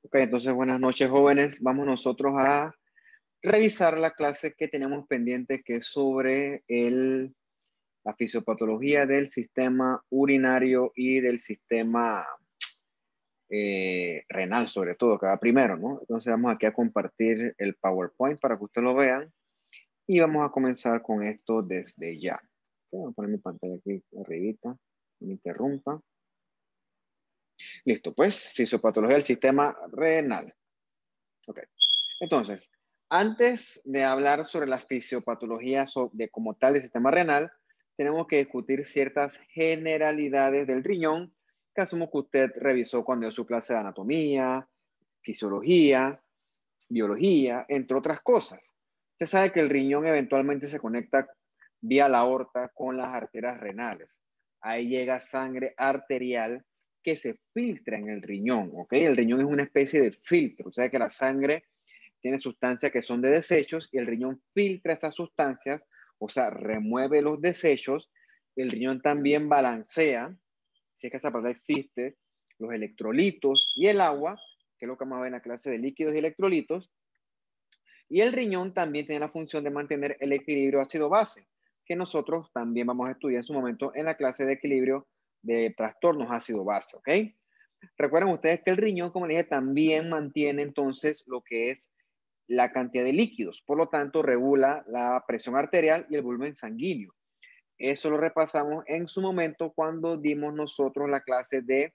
Ok, entonces buenas noches, jóvenes. Vamos nosotros a revisar la clase que tenemos pendiente, que es sobre la fisiopatología del sistema urinario y del sistema renal, sobre todo, que va primero, ¿no? Entonces vamos aquí a compartir el PowerPoint para que ustedes lo vean y vamos a comenzar con esto desde ya. Voy a poner mi pantalla aquí arribita, no me interrumpa. Listo, pues, fisiopatología del sistema renal. Ok. Entonces, antes de hablar sobre la fisiopatología de como tal del sistema renal, tenemos que discutir ciertas generalidades del riñón que asumo que usted revisó cuando dio su clase de anatomía, fisiología, biología, entre otras cosas. Usted sabe que el riñón eventualmente se conecta vía la aorta con las arterias renales. Ahí llega sangre arterial que se filtra en el riñón, ¿ok? El riñón es una especie de filtro. O sea que la sangre tiene sustancias que son de desechos y el riñón filtra esas sustancias, o sea, remueve los desechos. El riñón también balancea, si es que esa palabra existe, los electrolitos y el agua, que es lo que vamos a ver en la clase de líquidos y electrolitos. Y el riñón también tiene la función de mantener el equilibrio ácido-base, que nosotros también vamos a estudiar en su momento en la clase de equilibrio de trastornos ácido-base, ¿ok? Recuerden ustedes que el riñón, como les dije, también mantiene entonces lo que es la cantidad de líquidos, por lo tanto regula la presión arterial y el volumen sanguíneo. Eso lo repasamos en su momento cuando dimos nosotros la clase de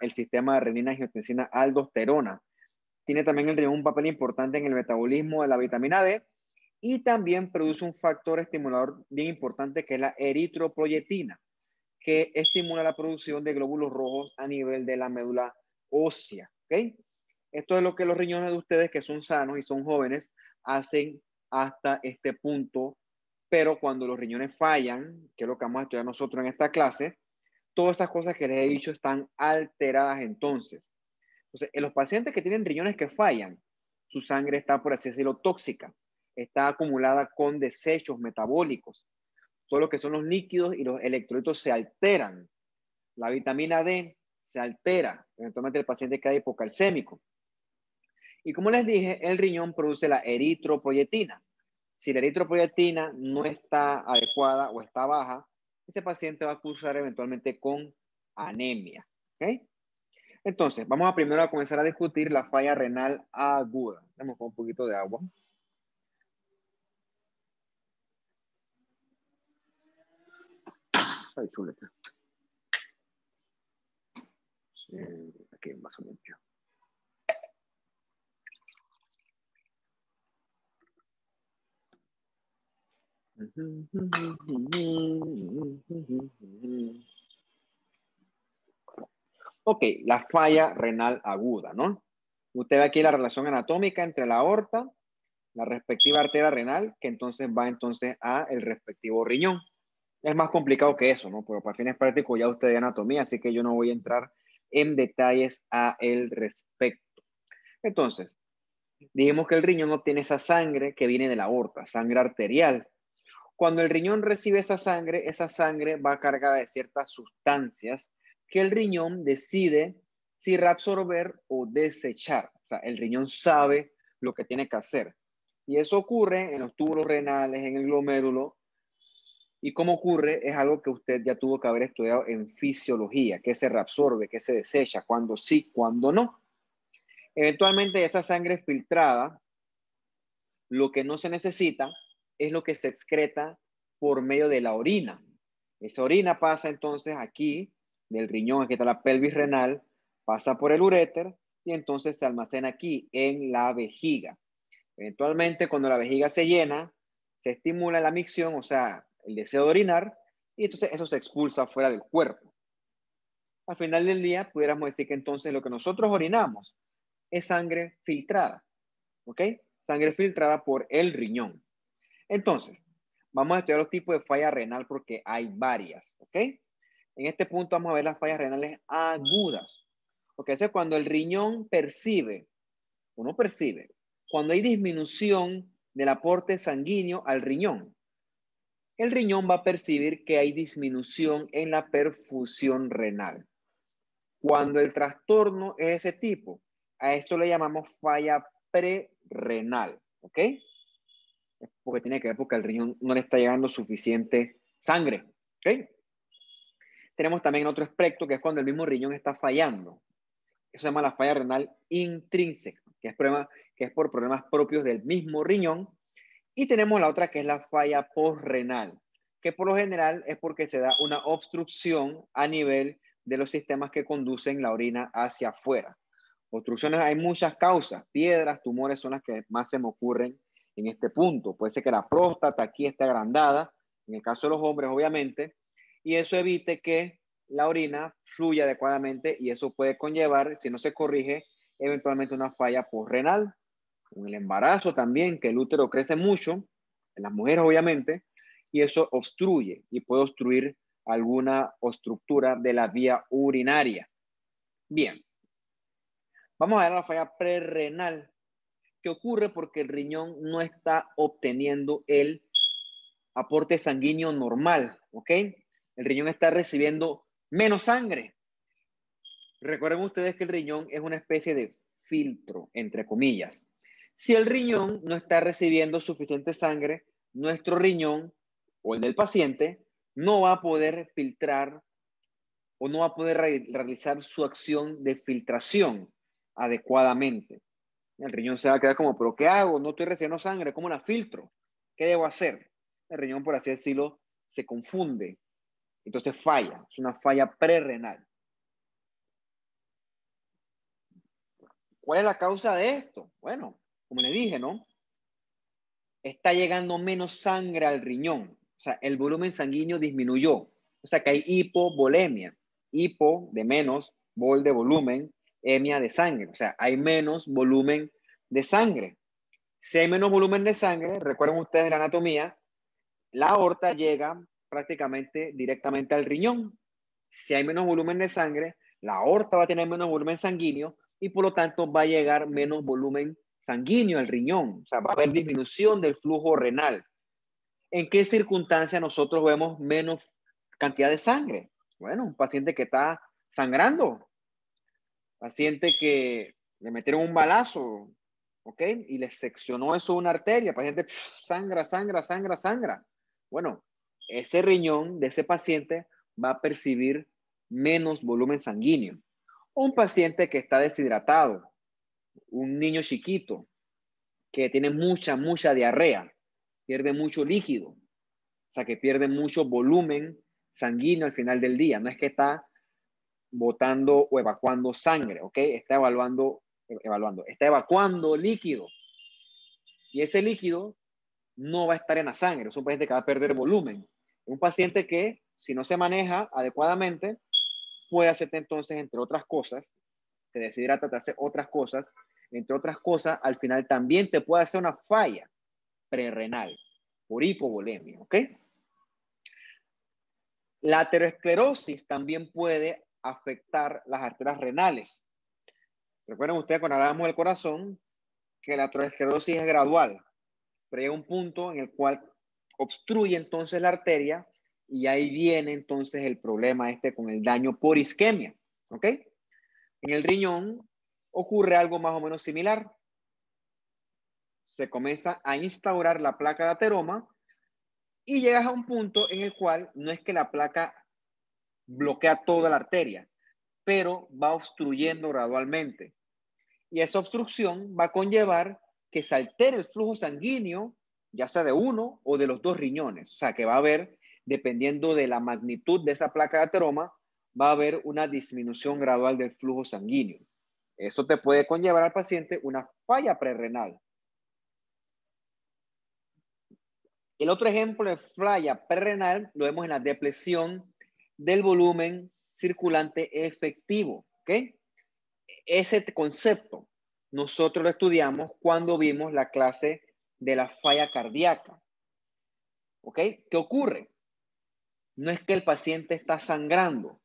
el sistema de renina, angiotensina, aldosterona. Tiene también el riñón un papel importante en el metabolismo de la vitamina D y también produce un factor estimulador bien importante que es la eritropoyetina, que estimula la producción de glóbulos rojos a nivel de la médula ósea. ¿Ok? Esto es lo que los riñones de ustedes que son sanos y son jóvenes hacen hasta este punto, pero cuando los riñones fallan, que es lo que vamos a estudiar nosotros en esta clase, todas esas cosas que les he dicho están alteradas entonces. Entonces, en los pacientes que tienen riñones que fallan, su sangre está, por así decirlo, tóxica, está acumulada con desechos metabólicos. Todo lo que son los líquidos y los electrolitos se alteran. La vitamina D se altera. Eventualmente el paciente queda hipocalcémico. Y como les dije, el riñón produce la eritropoyetina. Si la eritropoyetina no está adecuada o está baja, este paciente va a cursar eventualmente con anemia. ¿Ok? Entonces, vamos a primero a comenzar a discutir la falla renal aguda. Vamos con un poquito de agua. Ay, chuleta. Aquí un vaso limpio. Ok, la falla renal aguda, ¿no? Usted ve aquí la relación anatómica entre la aorta, la respectiva arteria renal, que entonces va entonces a el respectivo riñón. Es más complicado que eso, ¿no? Pero para fines prácticos ya usted de anatomía, así que yo no voy a entrar en detalles a el respecto. Entonces, dijimos que el riñón obtiene esa sangre que viene de la aorta, sangre arterial. Cuando el riñón recibe esa sangre va cargada de ciertas sustancias que el riñón decide si reabsorber o desechar. O sea, el riñón sabe lo que tiene que hacer. Y eso ocurre en los túbulos renales, en el glomérulo. Y cómo ocurre es algo que usted ya tuvo que haber estudiado en fisiología, qué se reabsorbe, qué se desecha, cuándo sí, cuándo no. Eventualmente esa sangre filtrada, lo que no se necesita es lo que se excreta por medio de la orina. Esa orina pasa entonces aquí, del riñón, aquí está la pelvis renal, pasa por el uréter y entonces se almacena aquí en la vejiga. Eventualmente, cuando la vejiga se llena, se estimula la micción, o sea, el deseo de orinar, y entonces eso se expulsa fuera del cuerpo. Al final del día, pudiéramos decir que entonces lo que nosotros orinamos es sangre filtrada, ¿ok? Sangre filtrada por el riñón. Entonces, vamos a estudiar los tipos de falla renal porque hay varias, ¿ok? En este punto vamos a ver las fallas renales agudas. Ok, eso es cuando el riñón percibe, o no percibe, cuando hay disminución del aporte sanguíneo al riñón. El riñón va a percibir que hay disminución en la perfusión renal. Cuando el trastorno es ese tipo, A esto le llamamos falla prerrenal, ¿ok? Porque tiene que ver porque al riñón no le está llegando suficiente sangre, ¿ok? Tenemos también otro aspecto que es cuando el mismo riñón está fallando. Eso se llama la falla renal intrínseca, que es por problemas propios del mismo riñón. Y tenemos la otra que es la falla postrenal, que por lo general es porque se da una obstrucción a nivel de los sistemas que conducen la orina hacia afuera. Obstrucciones hay muchas causas, piedras, tumores son las que más se me ocurren en este punto. Puede ser que la próstata aquí esté agrandada, en el caso de los hombres obviamente, y eso evite que la orina fluya adecuadamente y eso puede conllevar, si no se corrige, eventualmente una falla postrenal. Con el embarazo también, que el útero crece mucho, en las mujeres obviamente, y eso obstruye y puede obstruir alguna estructura de la vía urinaria. Bien, vamos a ver la falla prerrenal, que ocurre porque el riñón no está obteniendo el aporte sanguíneo normal, ¿ok? El riñón está recibiendo menos sangre. Recuerden ustedes que el riñón es una especie de filtro, entre comillas. Si el riñón no está recibiendo suficiente sangre, nuestro riñón o el del paciente no va a poder filtrar o no va a poder realizar su acción de filtración adecuadamente. El riñón se va a quedar como, ¿pero qué hago? No estoy recibiendo sangre, ¿cómo la filtro? ¿Qué debo hacer? El riñón, por así decirlo, se confunde. Entonces falla, es una falla prerrenal. ¿Cuál es la causa de esto? Bueno, como le dije, ¿no? Está llegando menos sangre al riñón. O sea, el volumen sanguíneo disminuyó. O sea, que hay hipovolemia. Hipo de menos, vol de volumen, hemia de sangre. O sea, hay menos volumen de sangre. Si hay menos volumen de sangre, recuerden ustedes de la anatomía, la aorta llega prácticamente directamente al riñón. Si hay menos volumen de sangre, la aorta va a tener menos volumen sanguíneo y por lo tanto va a llegar menos volumen sanguíneo al riñón. O sea, va a haber disminución del flujo renal. ¿En qué circunstancia nosotros vemos menos cantidad de sangre? Bueno, un paciente que está sangrando, paciente que le metieron un balazo, ¿ok? Y le seccionó eso una arteria, paciente sangra, sangra, sangra, sangra. Bueno, ese riñón de ese paciente va a percibir menos volumen sanguíneo. Un paciente que está deshidratado, un niño chiquito que tiene mucha diarrea, pierde mucho líquido, o sea, que pierde mucho volumen sanguíneo al final del día. No es que está botando o evacuando sangre, ¿ok? Está está evacuando líquido. Y ese líquido no va a estar en la sangre. Es un paciente que va a perder volumen. Un paciente que, si no se maneja adecuadamente, puede hacer entonces, entre otras cosas, se deshidrata, te hace otras cosas, entre otras cosas, al final también te puede hacer una falla prerrenal por hipovolemia, ¿ok? La aterosclerosis también puede afectar las arterias renales. Recuerden ustedes cuando hablábamos del corazón que la aterosclerosis es gradual, pero llega un punto en el cual obstruye entonces la arteria y ahí viene entonces el problema este con el daño por isquemia, ¿ok? En el riñón ocurre algo más o menos similar. Se comienza a instaurar la placa de ateroma y llegas a un punto en el cual no es que la placa bloquea toda la arteria, pero va obstruyendo gradualmente. Y esa obstrucción va a conllevar que se altere el flujo sanguíneo, ya sea de uno o de los dos riñones. O sea, que va a haber, dependiendo de la magnitud de esa placa de ateroma, va a haber una disminución gradual del flujo sanguíneo. Eso te puede conllevar al paciente una falla prerrenal. El otro ejemplo de falla prerrenal lo vemos en la depresión del volumen circulante efectivo. ¿Ok? Ese concepto nosotros lo estudiamos cuando vimos la clase de la falla cardíaca. ¿Ok? ¿Qué ocurre? No es que el paciente está sangrando,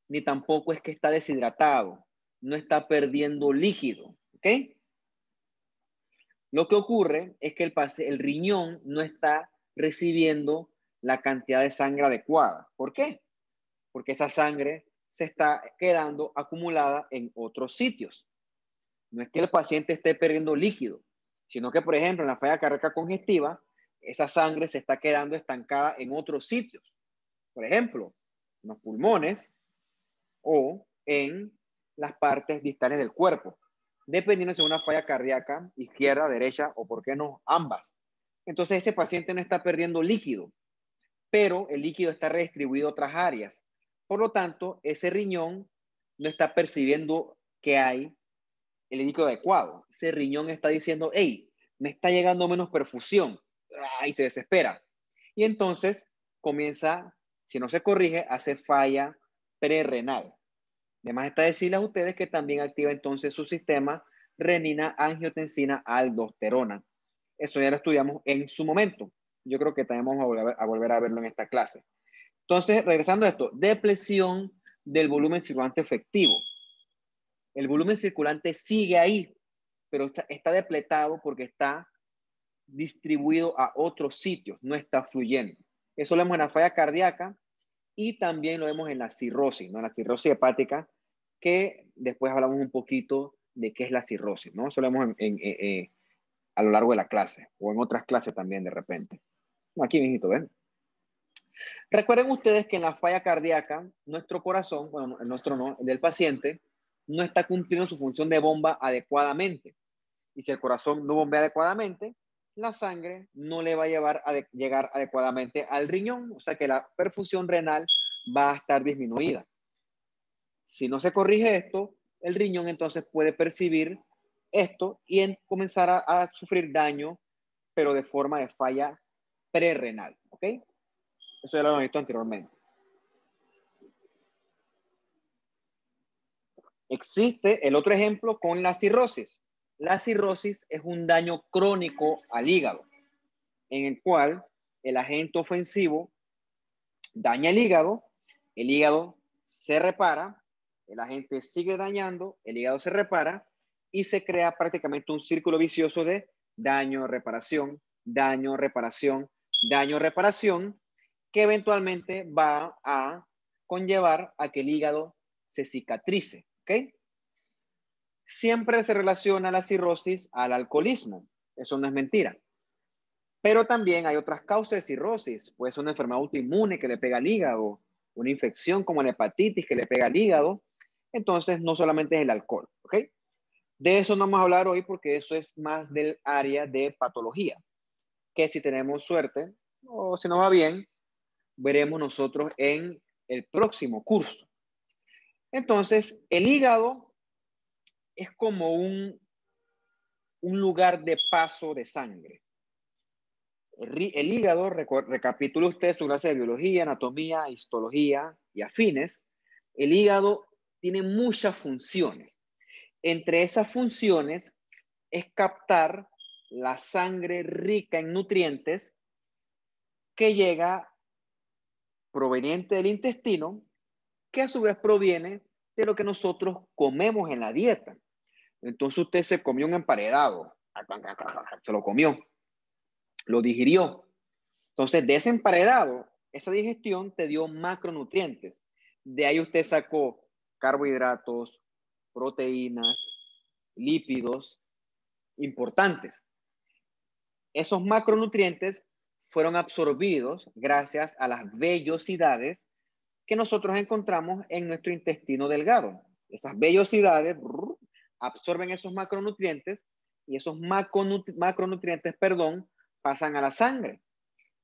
ni tampoco es que está deshidratado, no está perdiendo líquido. ¿Ok? Lo que ocurre es que el riñón no está recibiendo la cantidad de sangre adecuada. ¿Por qué? Porque esa sangre se está quedando acumulada en otros sitios. No es que el paciente esté perdiendo líquido, sino que, por ejemplo, en la falla cardíaca congestiva, esa sangre se está quedando estancada en otros sitios. Por ejemplo, en los pulmones o en las partes distales del cuerpo, dependiendo si es una falla cardíaca, izquierda, derecha o, por qué no, ambas. Entonces, ese paciente no está perdiendo líquido, pero el líquido está redistribuido a otras áreas. Por lo tanto, ese riñón no está percibiendo que hay el líquido adecuado. Ese riñón está diciendo, hey, me está llegando menos perfusión. Y se desespera. Y entonces comienza, si no se corrige, hace falla prerrenal. Además está decirles a ustedes que también activa entonces su sistema renina, angiotensina, aldosterona. Eso ya lo estudiamos en su momento. Yo creo que también vamos a volver a verlo en esta clase. Entonces, regresando a esto, depresión del volumen circulante efectivo. El volumen circulante sigue ahí, pero está depletado porque está distribuido a otros sitios, no está fluyendo. Eso lo vemos en la falla cardíaca y también lo vemos en la cirrosis, ¿no? En la cirrosis hepática, que después hablamos un poquito de qué es la cirrosis, ¿no? Eso lo vemos a lo largo de la clase o en otras clases también de repente. Aquí, mijito, ¿ven? Recuerden ustedes que en la falla cardíaca, nuestro corazón, bueno, el nuestro no, el del paciente, no está cumpliendo su función de bomba adecuadamente. Y si el corazón no bombea adecuadamente, la sangre no le va a llegar adecuadamente al riñón, o sea que la perfusión renal va a estar disminuida. Si no se corrige esto, el riñón entonces puede percibir esto y comenzar a sufrir daño, pero de forma de falla prerrenal, ¿ok? Eso ya lo hemos visto anteriormente. Existe el otro ejemplo con la cirrosis. La cirrosis es un daño crónico al hígado, en el cual el agente ofensivo daña el hígado se repara, el agente sigue dañando, el hígado se repara y se crea prácticamente un círculo vicioso de daño, reparación, daño, reparación, daño, reparación, que eventualmente va a conllevar a que el hígado se cicatrice, ¿ok? Siempre se relaciona la cirrosis al alcoholismo, eso no es mentira. Pero también hay otras causas de cirrosis. Puede ser una enfermedad autoinmune que le pega al hígado, una infección como la hepatitis que le pega al hígado. Entonces, no solamente es el alcohol, ¿ok? De eso no vamos a hablar hoy porque eso es más del área de patología, que si tenemos suerte o si nos va bien, veremos nosotros en el próximo curso. Entonces, el hígado es como un lugar de paso de sangre. El hígado, recapitula usted su clase de biología, anatomía, histología y afines. El hígado tiene muchas funciones. Entre esas funciones es captar la sangre rica en nutrientes que llega proveniente del intestino, que a su vez proviene de lo que nosotros comemos en la dieta. Entonces usted se comió un emparedado, se lo comió, lo digirió. Entonces, de ese emparedado, esa digestión te dio macronutrientes. De ahí usted sacó carbohidratos, proteínas, lípidos importantes. Esos macronutrientes fueron absorbidos gracias a las vellosidades que nosotros encontramos en nuestro intestino delgado. Esas vellosidades absorben esos macronutrientes y esos macronutrientes, pasan a la sangre.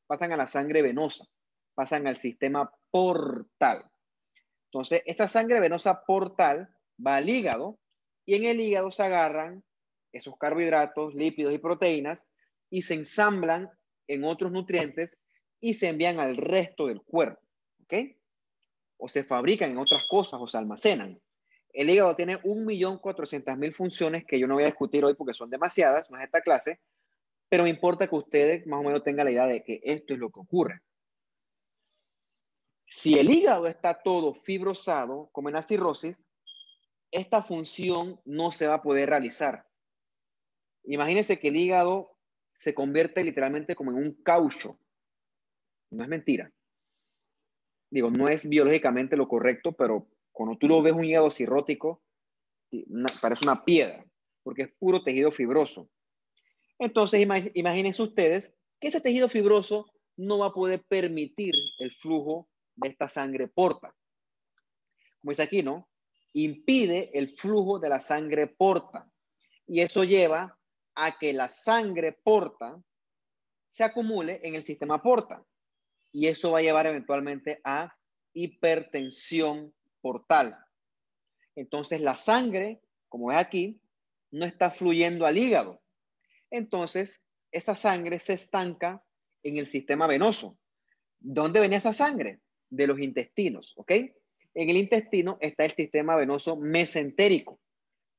Pasan a la sangre venosa, pasan al sistema portal. Entonces, esa sangre venosa portal va al hígado y en el hígado se agarran esos carbohidratos, lípidos y proteínas y se ensamblan en otros nutrientes y se envían al resto del cuerpo, ¿ok? O se fabrican en otras cosas o se almacenan. El hígado tiene 1.400.000 funciones que yo no voy a discutir hoy porque son demasiadas, no es esta clase, pero me importa que ustedes más o menos tengan la idea de que esto es lo que ocurre. Si el hígado está todo fibrosado, como en la cirrosis, esta función no se va a poder realizar. Imagínense que el hígado se convierte literalmente como en un caucho. No es mentira. Digo, no es biológicamente lo correcto, pero cuando tú lo ves un hígado cirrótico, parece una piedra. porque es puro tejido fibroso. Entonces, imagínense ustedes que ese tejido fibroso no va a poder permitir el flujo de esta sangre porta. Como dice aquí, ¿no? Impide el flujo de la sangre porta. Y eso lleva a que la sangre porta se acumule en el sistema porta. Y eso va a llevar eventualmente a hipertensión portal. Entonces la sangre, como ves aquí, no está fluyendo al hígado. Entonces esa sangre se estanca en el sistema venoso. ¿Dónde venía esa sangre? De los intestinos, ¿ok? En el intestino está el sistema venoso mesentérico.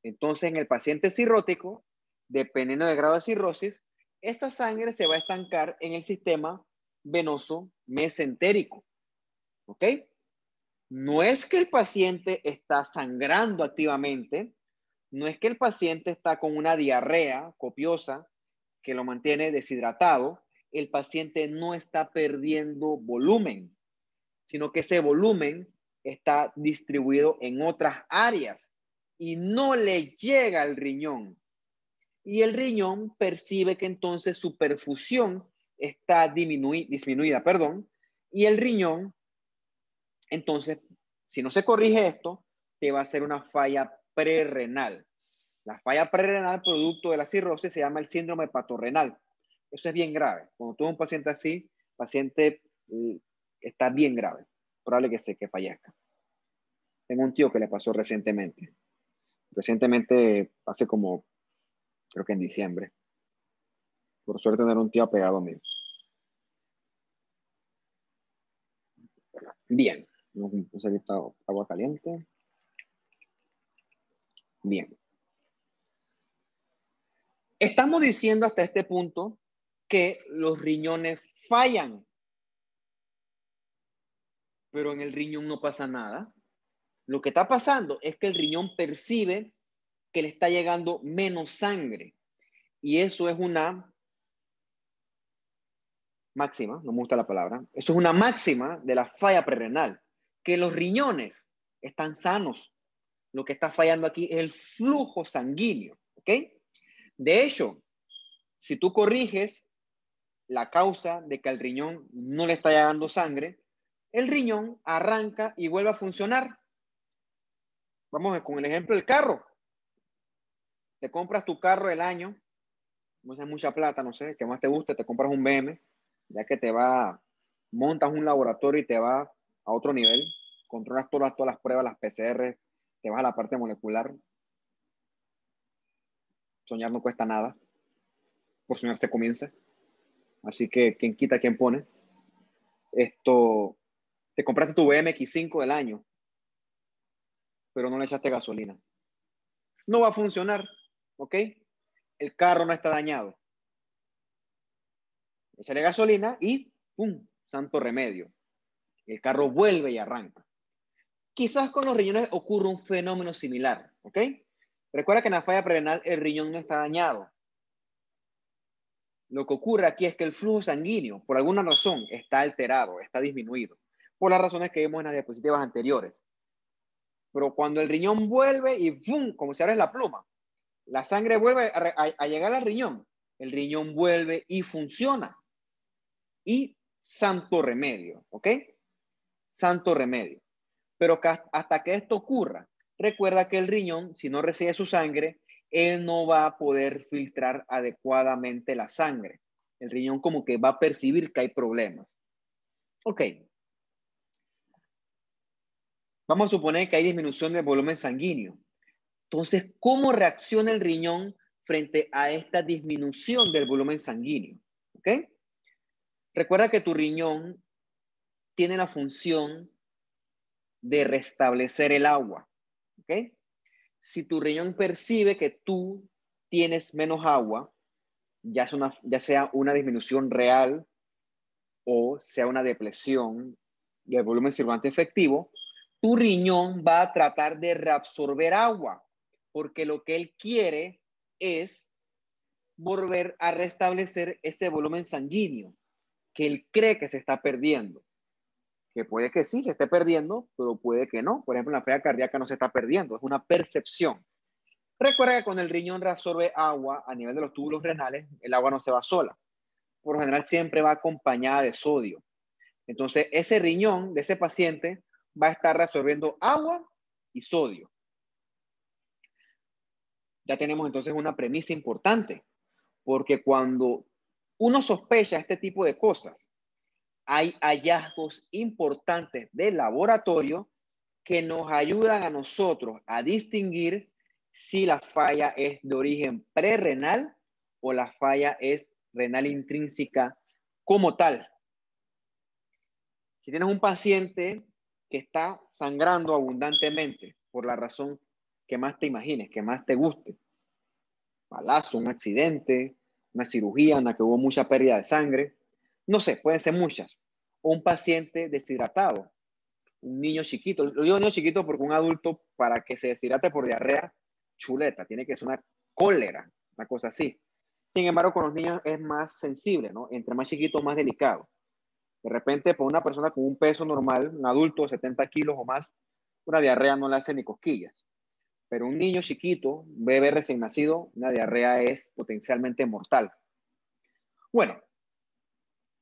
Entonces en el paciente cirrótico, dependiendo del grado de cirrosis, esa sangre se va a estancar en el sistema venoso mesentérico, ¿ok? No es que el paciente está sangrando activamente, no es que el paciente está con una diarrea copiosa que lo mantiene deshidratado, el paciente no está perdiendo volumen, sino que ese volumen está distribuido en otras áreas y no le llega al riñón. Y el riñón percibe que entonces su perfusión está disminuida, y el riñón, entonces, si no se corrige esto, te va a hacer una falla prerrenal. La falla prerrenal, producto de la cirrosis, se llama el síndrome hepatorenal. Eso es bien grave. Cuando tú ves un paciente así, el paciente está bien grave. Probable que fallezca. Tengo un tío que le pasó recientemente. Recientemente, hace como, creo que en diciembre. Por suerte, tener un tío apegado a mí. Bien. Vamos a quitar agua caliente. Bien. Estamos diciendo hasta este punto que los riñones fallan, pero en el riñón no pasa nada. Lo que está pasando es que el riñón percibe que le está llegando menos sangre. Y eso es una máxima, no me gusta la palabra, eso es una máxima de la falla prerrenal, que los riñones están sanos. Lo que está fallando aquí es el flujo sanguíneo, ¿ok? De hecho, si tú corriges la causa de que al riñón no le está llegando sangre, el riñón arranca y vuelve a funcionar. Vamos con el ejemplo del carro. Te compras tu carro del año, no es mucha plata, no sé, que más te guste, te compras un BM, ya que montas un laboratorio y te va a otro nivel, controlas todas las pruebas, las PCR, te vas a la parte molecular. Soñar no cuesta nada, por soñar se comienza. Así que, ¿quién quita, quién pone? Te compraste tu BMX5 del año, pero no le echaste gasolina. No va a funcionar, ¿ok? El carro no está dañado. Échale gasolina y ¡pum! Santo remedio. El carro vuelve y arranca. Quizás con los riñones ocurre un fenómeno similar, ¿ok? Recuerda que en la falla prerrenal el riñón no está dañado. Lo que ocurre aquí es que el flujo sanguíneo, por alguna razón, está alterado, está disminuido, por las razones que vimos en las diapositivas anteriores. Pero cuando el riñón vuelve y ¡pum! Como si abres la pluma, la sangre vuelve a llegar al riñón, el riñón vuelve y funciona. Y santo remedio, ¿ok? Santo remedio. Pero hasta que esto ocurra, recuerda que el riñón, si no recibe su sangre, él no va a poder filtrar adecuadamente la sangre. El riñón como que va a percibir que hay problemas. Ok. Vamos a suponer que hay disminución del volumen sanguíneo. Entonces, ¿cómo reacciona el riñón frente a esta disminución del volumen sanguíneo? ¿Ok? Recuerda que tu riñón tiene la función de restablecer el agua. ¿Ok? Si tu riñón percibe que tú tienes menos agua, ya sea una disminución real o sea una depresión del volumen circulante efectivo, tu riñón va a tratar de reabsorber agua, porque lo que él quiere es volver a restablecer ese volumen sanguíneo que él cree que se está perdiendo. Que puede que sí se esté perdiendo, pero puede que no. Por ejemplo, en la falla cardíaca no se está perdiendo, es una percepción. Recuerda que cuando el riñón reabsorbe agua a nivel de los túbulos renales, el agua no se va sola. Por lo general siempre va acompañada de sodio. Entonces, ese riñón de ese paciente va a estar reabsorbiendo agua y sodio. Ya tenemos entonces una premisa importante, porque cuando uno sospecha este tipo de cosas, hay hallazgos importantes del laboratorio que nos ayudan a nosotros a distinguir si la falla es de origen prerrenal o la falla es renal intrínseca como tal. Si tienes un paciente que está sangrando abundantemente por la razón que más te imagines, que más te guste, balazo, un accidente, una cirugía en la que hubo mucha pérdida de sangre, no sé, pueden ser muchas, o un paciente deshidratado, un niño chiquito. Lo digo niño chiquito porque un adulto, para que se deshidrate por diarrea, chuleta, tiene que ser una cólera, una cosa así. Sin embargo, con los niños es más sensible, ¿no? Entre más chiquito, más delicado. De repente, por una persona con un peso normal, un adulto de 70 kilos o más, una diarrea no le hace ni cosquillas. Pero un niño chiquito, un bebé recién nacido, una diarrea es potencialmente mortal. Bueno,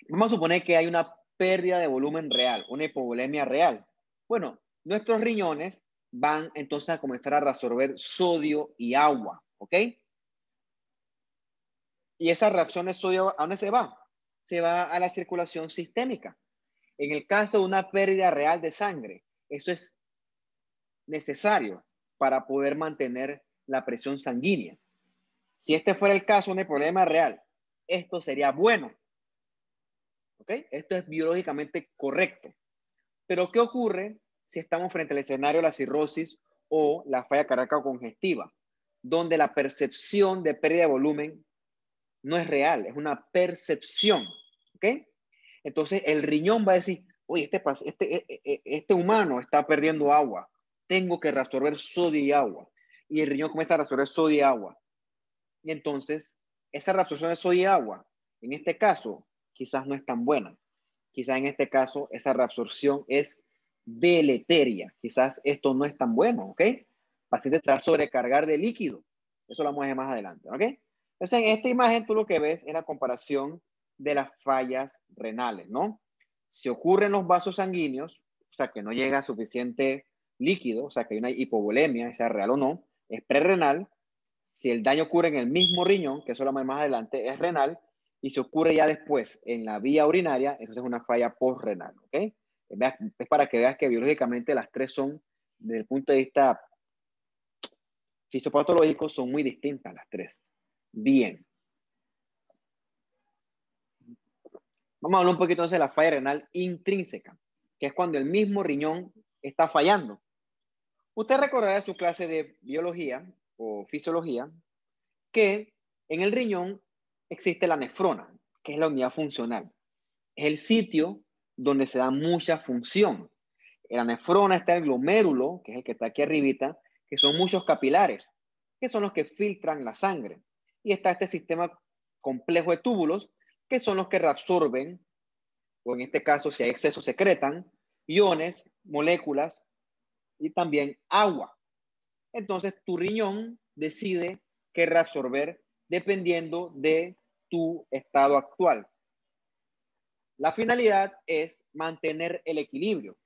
vamos a suponer que hay una pérdida de volumen real, una hipovolemia real. Bueno, nuestros riñones van entonces a comenzar a reabsorber sodio y agua, ¿ok? Y esa reacción de sodio, ¿a dónde se va? Se va a la circulación sistémica. En el caso de una pérdida real de sangre, eso es necesario para poder mantener la presión sanguínea. Si este fuera el caso de un problema real, esto sería bueno. ¿Ok? Esto es biológicamente correcto. Pero ¿qué ocurre si estamos frente al escenario de la cirrosis o la falla cardíaca congestiva, donde la percepción de pérdida de volumen no es real, es una percepción? ¿Ok? Entonces el riñón va a decir, oye, este humano está perdiendo agua, tengo que reabsorber sodio y agua. Y el riñón comienza a reabsorber sodio y agua. Y entonces esa reabsorción de sodio y agua, en este caso, quizás no es tan buena. Quizás en este caso esa reabsorción es deleteria. Quizás esto no es tan bueno, ¿ok? El paciente se va a sobrecargar de líquido. Eso lo vamos a ver más adelante, ¿ok? Entonces, en esta imagen tú lo que ves es la comparación de las fallas renales, ¿no? Si ocurren los vasos sanguíneos, o sea, que no llega suficiente líquido, o sea, que hay una hipovolemia, sea real o no, es prerrenal. Si el daño ocurre en el mismo riñón, que eso lo vamos a ver más adelante, es renal. Y si ocurre ya después en la vía urinaria, eso es una falla postrenal, ¿ok? Es para que veas que biológicamente las tres son, desde el punto de vista fisiopatológico, son muy distintas las tres. Bien. Vamos a hablar un poquito entonces de la falla renal intrínseca, que es cuando el mismo riñón está fallando. Usted recordará de su clase de biología o fisiología que en el riñón existe la nefrona, que es la unidad funcional. Es el sitio donde se da mucha función. En la nefrona está el glomérulo, que es el que está aquí arribita, que son muchos capilares, que son los que filtran la sangre. Y está este sistema complejo de túbulos, que son los que reabsorben, o en este caso, si hay exceso, secretan iones, moléculas y también agua. Entonces, tu riñón decide qué reabsorber dependiendo de tu estado actual. La finalidad es mantener el equilibrio.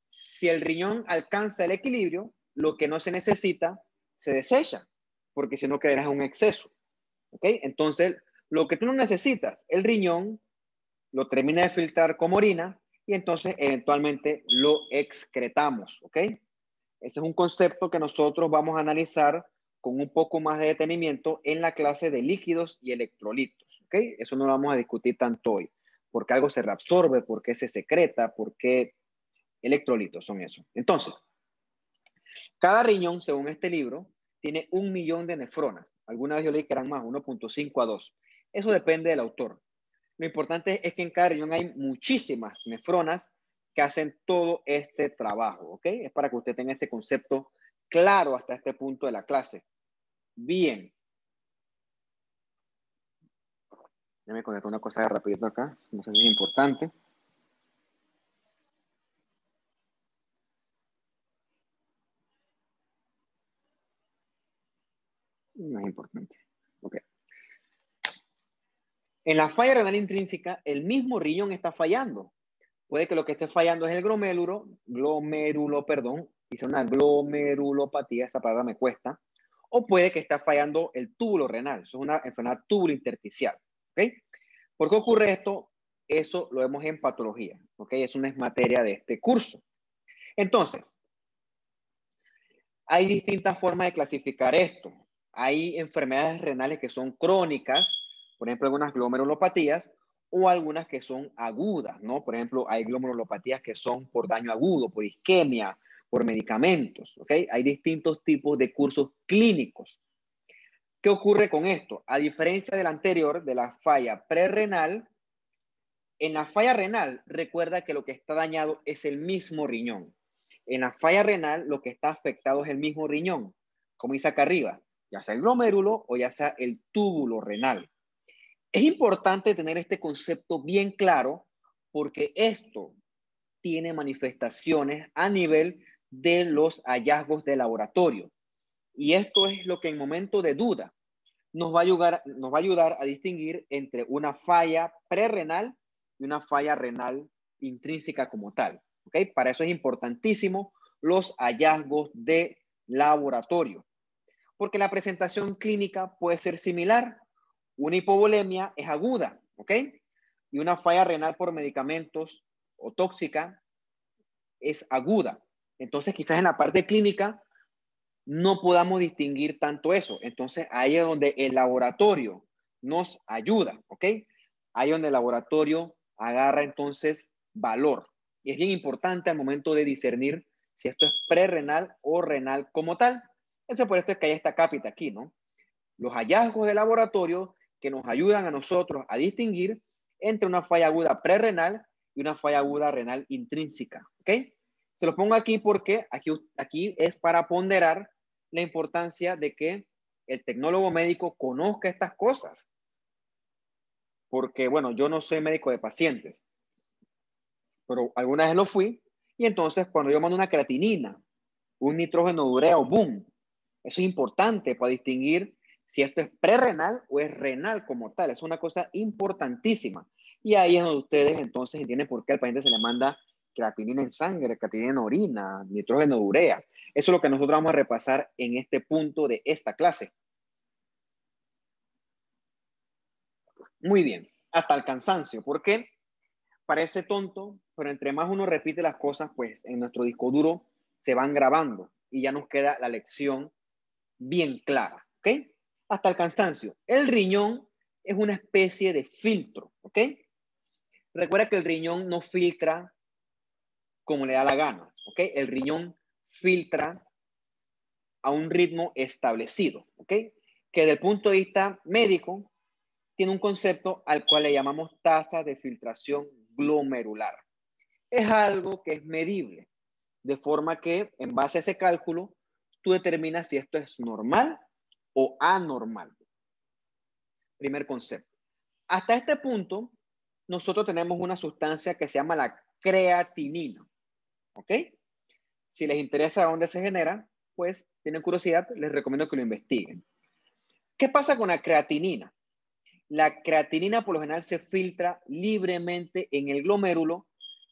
Si el riñón alcanza el equilibrio, lo que no se necesita se desecha, porque si no quedarás en un exceso. ¿Ok? Entonces, lo que tú no necesitas, el riñón lo termina de filtrar como orina y entonces eventualmente lo excretamos. ¿Ok? Ese es un concepto que nosotros vamos a analizar con un poco más de detenimiento en la clase de líquidos y electrolitos. ¿Ok? Eso no lo vamos a discutir tanto hoy. ¿Por qué algo se reabsorbe? ¿Por qué se secreta? ¿Por qué electrolitos son eso? Entonces, cada riñón, según este libro, tiene 1.000.000 de nefronas. Alguna vez yo leí que eran más, 1.5 a 2. Eso depende del autor. Lo importante es que en cada riñón hay muchísimas nefronas que hacen todo este trabajo, ¿ok? Es para que usted tenga este concepto claro hasta este punto de la clase. Bien. Déjame conectar una cosa rapidito acá, no sé si es importante. No es importante. Ok. En la falla renal intrínseca, el mismo riñón está fallando. Puede que lo que esté fallando es el glomérulo, perdón, hice una glomerulopatía, esta palabra me cuesta, o puede que esté fallando el túbulo renal, eso es una enfermedad túbulo intersticial, ¿ok? ¿Por qué ocurre esto? Eso lo vemos en patología, ¿ok? Eso no es materia de este curso. Entonces, hay distintas formas de clasificar esto. Hay enfermedades renales que son crónicas, por ejemplo, algunas glomerulopatías, o algunas que son agudas, ¿no? Por ejemplo, hay glomerulopatías que son por daño agudo, por isquemia, por medicamentos, ¿ok? Hay distintos tipos de cursos clínicos. ¿Qué ocurre con esto? A diferencia del anterior, de la falla prerrenal, en la falla renal, recuerda que lo que está dañado es el mismo riñón. En la falla renal, lo que está afectado es el mismo riñón, como dice acá arriba, ya sea el glomérulo o ya sea el túbulo renal. Es importante tener este concepto bien claro porque esto tiene manifestaciones a nivel de los hallazgos de laboratorio. Y esto es lo que en momento de duda nos va a ayudar a distinguir entre una falla prerrenal y una falla renal intrínseca como tal. ¿Okay? Para eso es importantísimo los hallazgos de laboratorio, porque la presentación clínica puede ser similar. Una hipovolemia es aguda, ¿ok? Y una falla renal por medicamentos o tóxica es aguda. Entonces, quizás en la parte clínica no podamos distinguir tanto eso. Entonces, ahí es donde el laboratorio nos ayuda, ¿ok? Ahí es donde el laboratorio agarra entonces valor. Y es bien importante al momento de discernir si esto es prerrenal o renal como tal. Eso por esto es que hay esta cápita aquí, ¿no? Los hallazgos de laboratorio que nos ayudan a nosotros a distinguir entre una falla aguda prerrenal y una falla aguda renal intrínseca, ¿ok? Se lo pongo aquí porque aquí es para ponderar la importancia de que el tecnólogo médico conozca estas cosas. Porque, bueno, yo no soy médico de pacientes, pero alguna vez lo fui. Y entonces, cuando yo mando una creatinina, un nitrógeno ureo, boom, eso es importante para distinguir si esto es prerrenal o es renal como tal. Es una cosa importantísima. Y ahí es donde ustedes entonces entienden por qué al paciente se le manda creatinina en sangre, creatinina en orina, nitrógeno de urea. Eso es lo que nosotros vamos a repasar en este punto de esta clase. Muy bien, hasta el cansancio. ¿Por qué? Parece tonto, pero entre más uno repite las cosas, pues en nuestro disco duro se van grabando y ya nos queda la lección bien clara, ¿ok? Hasta el cansancio. El riñón es una especie de filtro, ¿ok? Recuerda que el riñón no filtra como le da la gana, ¿ok? El riñón filtra a un ritmo establecido, ¿ok? Que desde el punto de vista médico tiene un concepto al cual le llamamos tasa de filtración glomerular. Es algo que es medible, de forma que en base a ese cálculo tú determinas si esto es normal o anormal. Primer concepto. Hasta este punto, nosotros tenemos una sustancia que se llama la creatinina. ¿Ok? Si les interesa dónde se genera, pues tienen curiosidad, les recomiendo que lo investiguen. ¿Qué pasa con la creatinina? La creatinina por lo general se filtra libremente en el glomérulo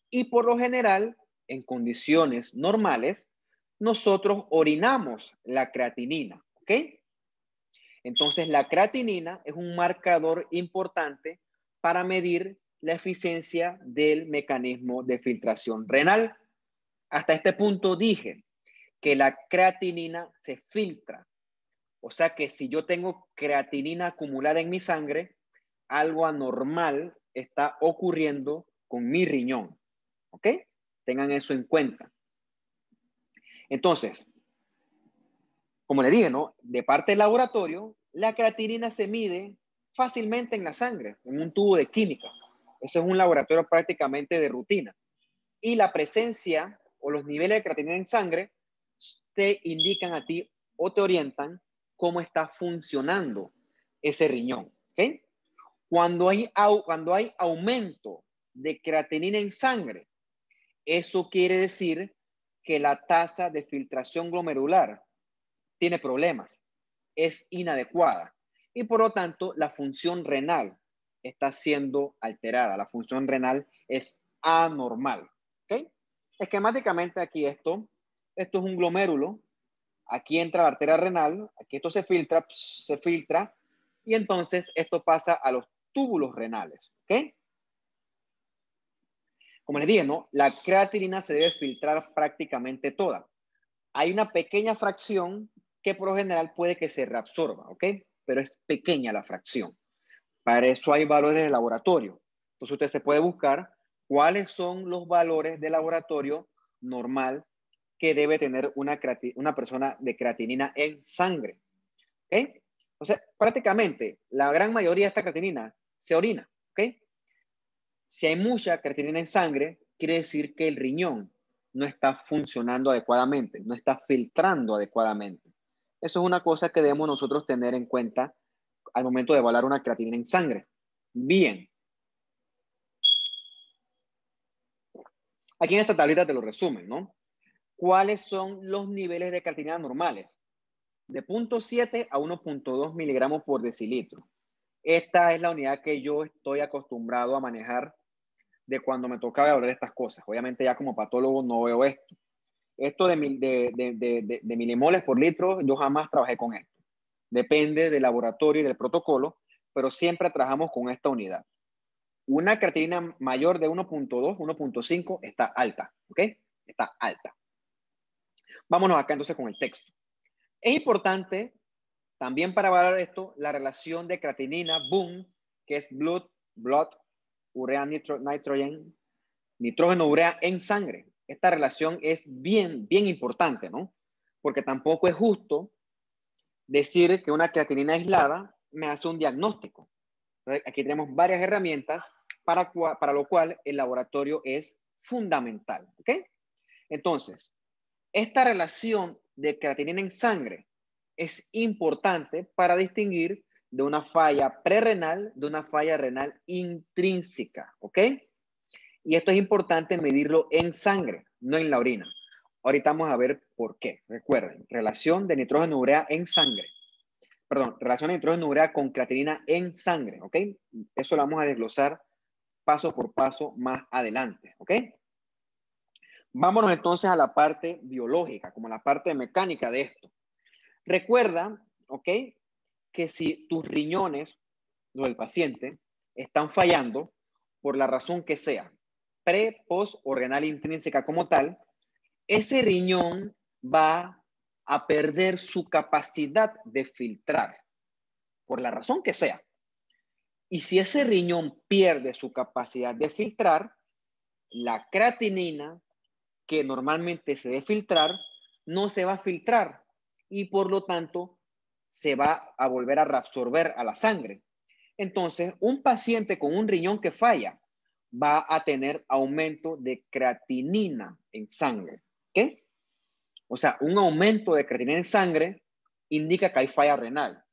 y por lo general, en condiciones normales, nosotros orinamos la creatinina. ¿Ok? Entonces, la creatinina es un marcador importante para medir la eficiencia del mecanismo de filtración renal. Hasta este punto dije que la creatinina se filtra. O sea que si yo tengo creatinina acumulada en mi sangre, algo anormal está ocurriendo con mi riñón. ¿Ok? Tengan eso en cuenta. Entonces, como le dije, ¿no? De parte del laboratorio, la creatinina se mide fácilmente en la sangre, en un tubo de química. Eso es un laboratorio prácticamente de rutina. Y la presencia o los niveles de creatinina en sangre te indican a ti o te orientan cómo está funcionando ese riñón. ¿Okay? Cuando hay aumento de creatinina en sangre, eso quiere decir que la tasa de filtración glomerular tiene problemas. es inadecuada y por lo tanto la función renal está siendo alterada. La función renal es anormal. ¿Ok? Esquemáticamente aquí esto es un glomérulo. Aquí entra la arteria renal, aquí esto se filtra, y entonces esto pasa a los túbulos renales. ¿Ok? Como les dije, ¿no? La creatinina se debe filtrar prácticamente toda. Hay una pequeña fracción que por lo general puede que se reabsorba, ¿ok? Pero es pequeña la fracción. Para eso hay valores de laboratorio. Entonces usted se puede buscar cuáles son los valores de laboratorio normal que debe tener una persona de creatinina en sangre. ¿Ok? O sea, prácticamente la gran mayoría de esta creatinina se orina. ¿Ok? Si hay mucha creatinina en sangre, quiere decir que el riñón no está funcionando adecuadamente, no está filtrando adecuadamente. Eso es una cosa que debemos nosotros tener en cuenta al momento de evaluar una creatinina en sangre. Bien. Aquí en esta tablita te lo resumen, ¿no? ¿Cuáles son los niveles de creatinina normales? De 0.7 a 1.2 miligramos por decilitro. Esta es la unidad que yo estoy acostumbrado a manejar de cuando me toca evaluar estas cosas. Obviamente ya como patólogo no veo esto. Esto de milimoles por litro, yo jamás trabajé con esto. Depende del laboratorio y del protocolo, pero siempre trabajamos con esta unidad. Una creatinina mayor de 1.2, 1.5 está alta, ¿ok? Está alta. Vámonos acá entonces con el texto. Es importante también para evaluar esto la relación de creatinina, boom, que es blood, urea, nitrógeno, urea en sangre. Esta relación es bien importante, ¿no? Porque tampoco es justo decir que una creatinina aislada me hace un diagnóstico. Entonces, aquí tenemos varias herramientas para lo cual el laboratorio es fundamental, ¿ok? Entonces, esta relación de creatinina en sangre es importante para distinguir de una falla prerrenal de una falla renal intrínseca, ¿ok? Y esto es importante medirlo en sangre, no en la orina. Ahorita vamos a ver por qué. Recuerden, relación de nitrógeno urea en sangre. Perdón, relación de nitrógeno urea con creatinina en sangre, ¿ok? Eso lo vamos a desglosar paso por paso más adelante, ¿ok? Vámonos entonces a la parte biológica, como la parte mecánica de esto. Recuerda, ¿ok? Que si tus riñones, los del paciente, están fallando por la razón que sea, pre, post o renal intrínseca como tal, ese riñón va a perder su capacidad de filtrar, por la razón que sea. Y si ese riñón pierde su capacidad de filtrar, la creatinina que normalmente se debe filtrar no se va a filtrar y por lo tanto se va a volver a reabsorber a la sangre. Entonces, un paciente con un riñón que falla va a tener aumento de creatinina en sangre. ¿Qué? O sea, un aumento de creatinina en sangre indica que hay falla renal.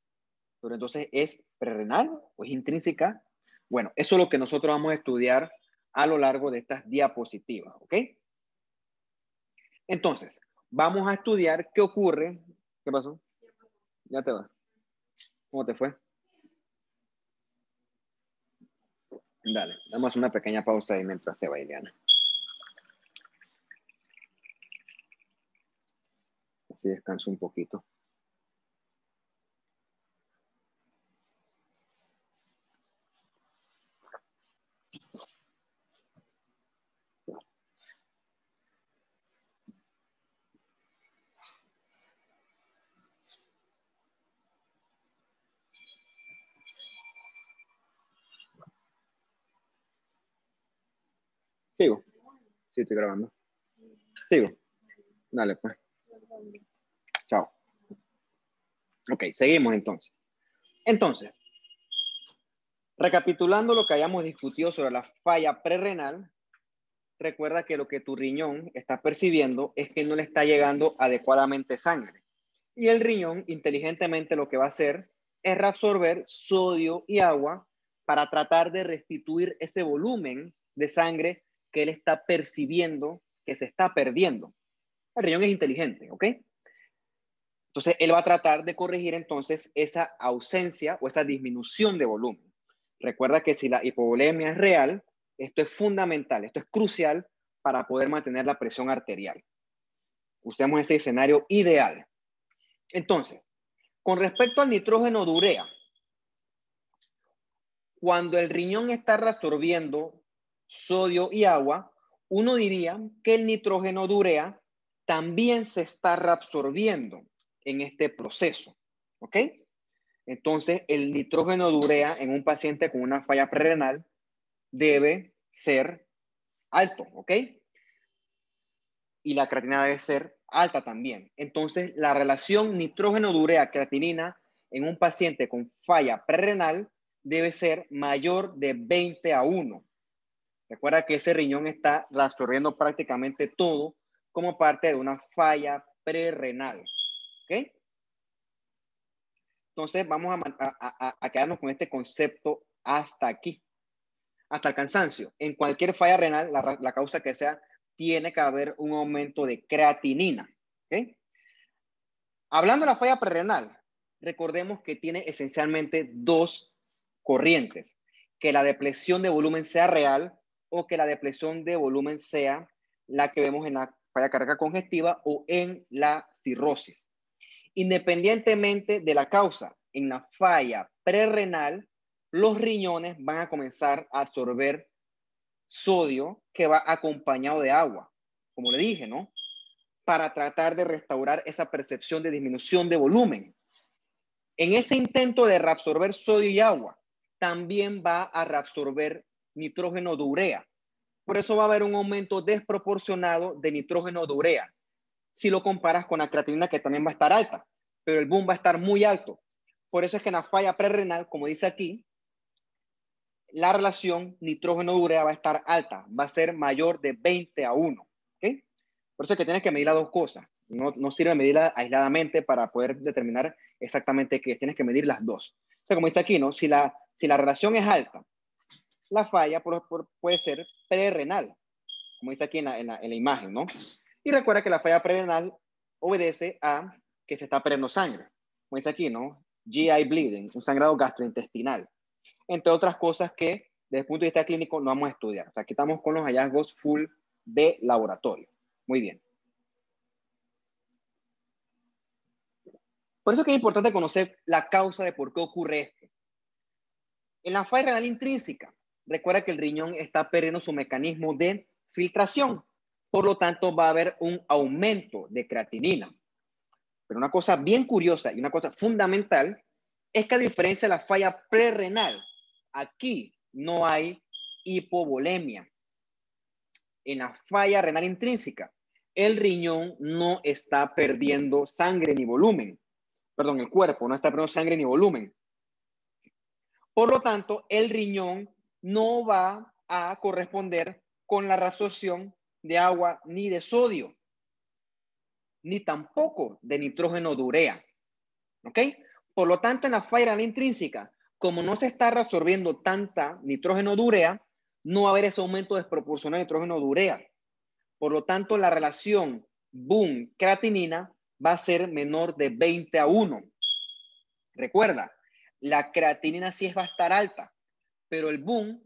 Pero entonces, ¿es prerrenal o es intrínseca? Bueno, eso es lo que nosotros vamos a estudiar a lo largo de estas diapositivas, ¿ok? Entonces, vamos a estudiar qué ocurre. ¿Qué pasó? Ya te vas. ¿Cómo te fue? Dale, damos una pequeña pausa ahí mientras se va Ileana. Así descanso un poquito. Sigo. Sí, estoy grabando. Sigo. Dale, pues. Chao. Ok, seguimos entonces. Entonces, recapitulando lo que hayamos discutido sobre la falla prerrenal, recuerda que lo que tu riñón está percibiendo es que no le está llegando adecuadamente sangre. Y el riñón, inteligentemente, lo que va a hacer es reabsorber sodio y agua para tratar de restituir ese volumen de sangre que él está percibiendo que se está perdiendo. El riñón es inteligente, ¿ok? Entonces, él va a tratar de corregir entonces esa ausencia o esa disminución de volumen. Recuerda que si la hipovolemia es real, esto es fundamental, esto es crucial para poder mantener la presión arterial. Usemos ese escenario ideal. Entonces, con respecto al nitrógeno de urea, cuando el riñón está reabsorbiendo sodio y agua, uno diría que el nitrógeno de urea también se está reabsorbiendo en este proceso, ¿ok? Entonces, el nitrógeno de urea en un paciente con una falla prerrenal debe ser alto, ¿ok? Y la creatinina debe ser alta también. Entonces, la relación nitrógeno de urea-creatinina en un paciente con falla prerrenal debe ser mayor de 20:1. Recuerda que ese riñón está reabsorbiendo prácticamente todo como parte de una falla prerrenal. ¿Ok? Entonces, vamos a quedarnos con este concepto hasta aquí, hasta el cansancio. En cualquier falla renal, la causa que sea, tiene que haber un aumento de creatinina. ¿Ok? Hablando de la falla prerrenal, recordemos que tiene esencialmente dos corrientes, que la depresión de volumen sea real o que la depresión de volumen sea la que vemos en la falla cardíaca congestiva o en la cirrosis. Independientemente de la causa, en la falla prerrenal, los riñones van a comenzar a absorber sodio que va acompañado de agua, como le dije, ¿no? Para tratar de restaurar esa percepción de disminución de volumen. En ese intento de reabsorber sodio y agua, también va a reabsorber nitrógeno de urea. Por eso va a haber un aumento desproporcionado de nitrógeno de urea. Si lo comparas con la creatinina, que también va a estar alta, pero el boom va a estar muy alto. Por eso es que en la falla prerrenal, como dice aquí, la relación nitrógeno de urea va a estar alta, va a ser mayor de 20:1. ¿Okay? Por eso es que tienes que medir las dos cosas. No sirve medirla aisladamente para poder determinar exactamente qué es. Tienes que medir las dos. O sea, como dice aquí, ¿no? Si la relación es alta, la falla puede ser prerrenal, como dice aquí en la imagen, ¿no? Y recuerda que la falla prerrenal obedece a que se está perdiendo sangre. Como dice aquí, ¿no? GI bleeding, un sangrado gastrointestinal. Entre otras cosas que desde el punto de vista clínico no vamos a estudiar. O sea, aquí estamos con los hallazgos full de laboratorio. Muy bien. Por eso es que es importante conocer la causa de por qué ocurre esto. En la falla renal intrínseca, recuerda que el riñón está perdiendo su mecanismo de filtración. Por lo tanto, va a haber un aumento de creatinina. Pero una cosa bien curiosa y una cosa fundamental es que a diferencia de la falla prerrenal, aquí no hay hipovolemia. En la falla renal intrínseca, el riñón no está perdiendo sangre ni volumen. Perdón, el cuerpo no está perdiendo sangre ni volumen. Por lo tanto, el riñón no va a corresponder con la reabsorción de agua ni de sodio, ni tampoco de nitrógeno de urea. ¿Ok? Por lo tanto, en la falla renal intrínseca, como no se está reabsorbiendo tanta nitrógeno de urea, no va a haber ese aumento desproporcional de nitrógeno de urea. Por lo tanto, la relación boom-creatinina va a ser menor de 20:1. Recuerda, la creatinina sí va a estar alta, pero el boom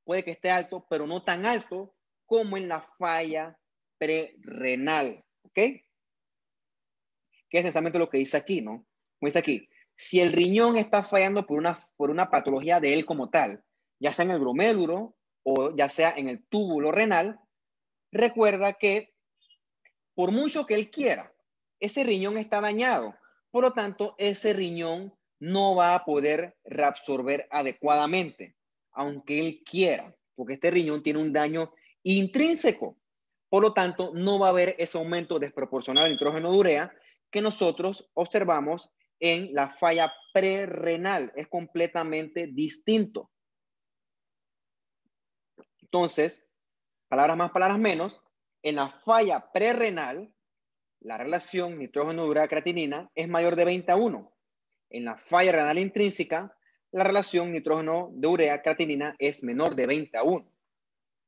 puede que esté alto, pero no tan alto como en la falla prerrenal. ¿Ok? Que es exactamente lo que dice aquí, ¿no? Como dice aquí, si el riñón está fallando por una patología de él como tal, ya sea en el glomérulo o ya sea en el túbulo renal, recuerda que por mucho que él quiera, ese riñón está dañado. Por lo tanto, ese riñón no va a poder reabsorber adecuadamente, aunque él quiera, porque este riñón tiene un daño intrínseco. Por lo tanto, no va a haber ese aumento desproporcional de nitrógeno de urea que nosotros observamos en la falla prerrenal. Es completamente distinto. Entonces, palabras más, palabras menos, en la falla prerrenal, la relación nitrógeno de urea creatinina es mayor de 20:1. En la falla renal intrínseca, la relación nitrógeno de urea creatinina es menor de 20:1.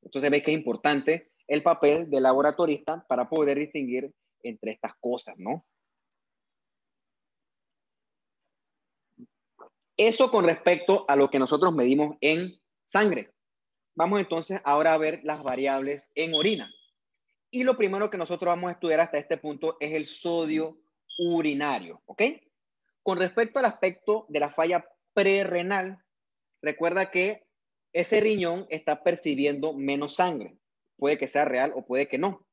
Entonces ve que es importante el papel del laboratorista para poder distinguir entre estas cosas, ¿no? Eso con respecto a lo que nosotros medimos en sangre. Vamos entonces ahora a ver las variables en orina. Y lo primero que nosotros vamos a estudiar hasta este punto es el sodio urinario, ¿ok? Con respecto al aspecto de la falla prerrenal, recuerda que ese riñón está percibiendo menos sangre. Puede que sea real o puede que no.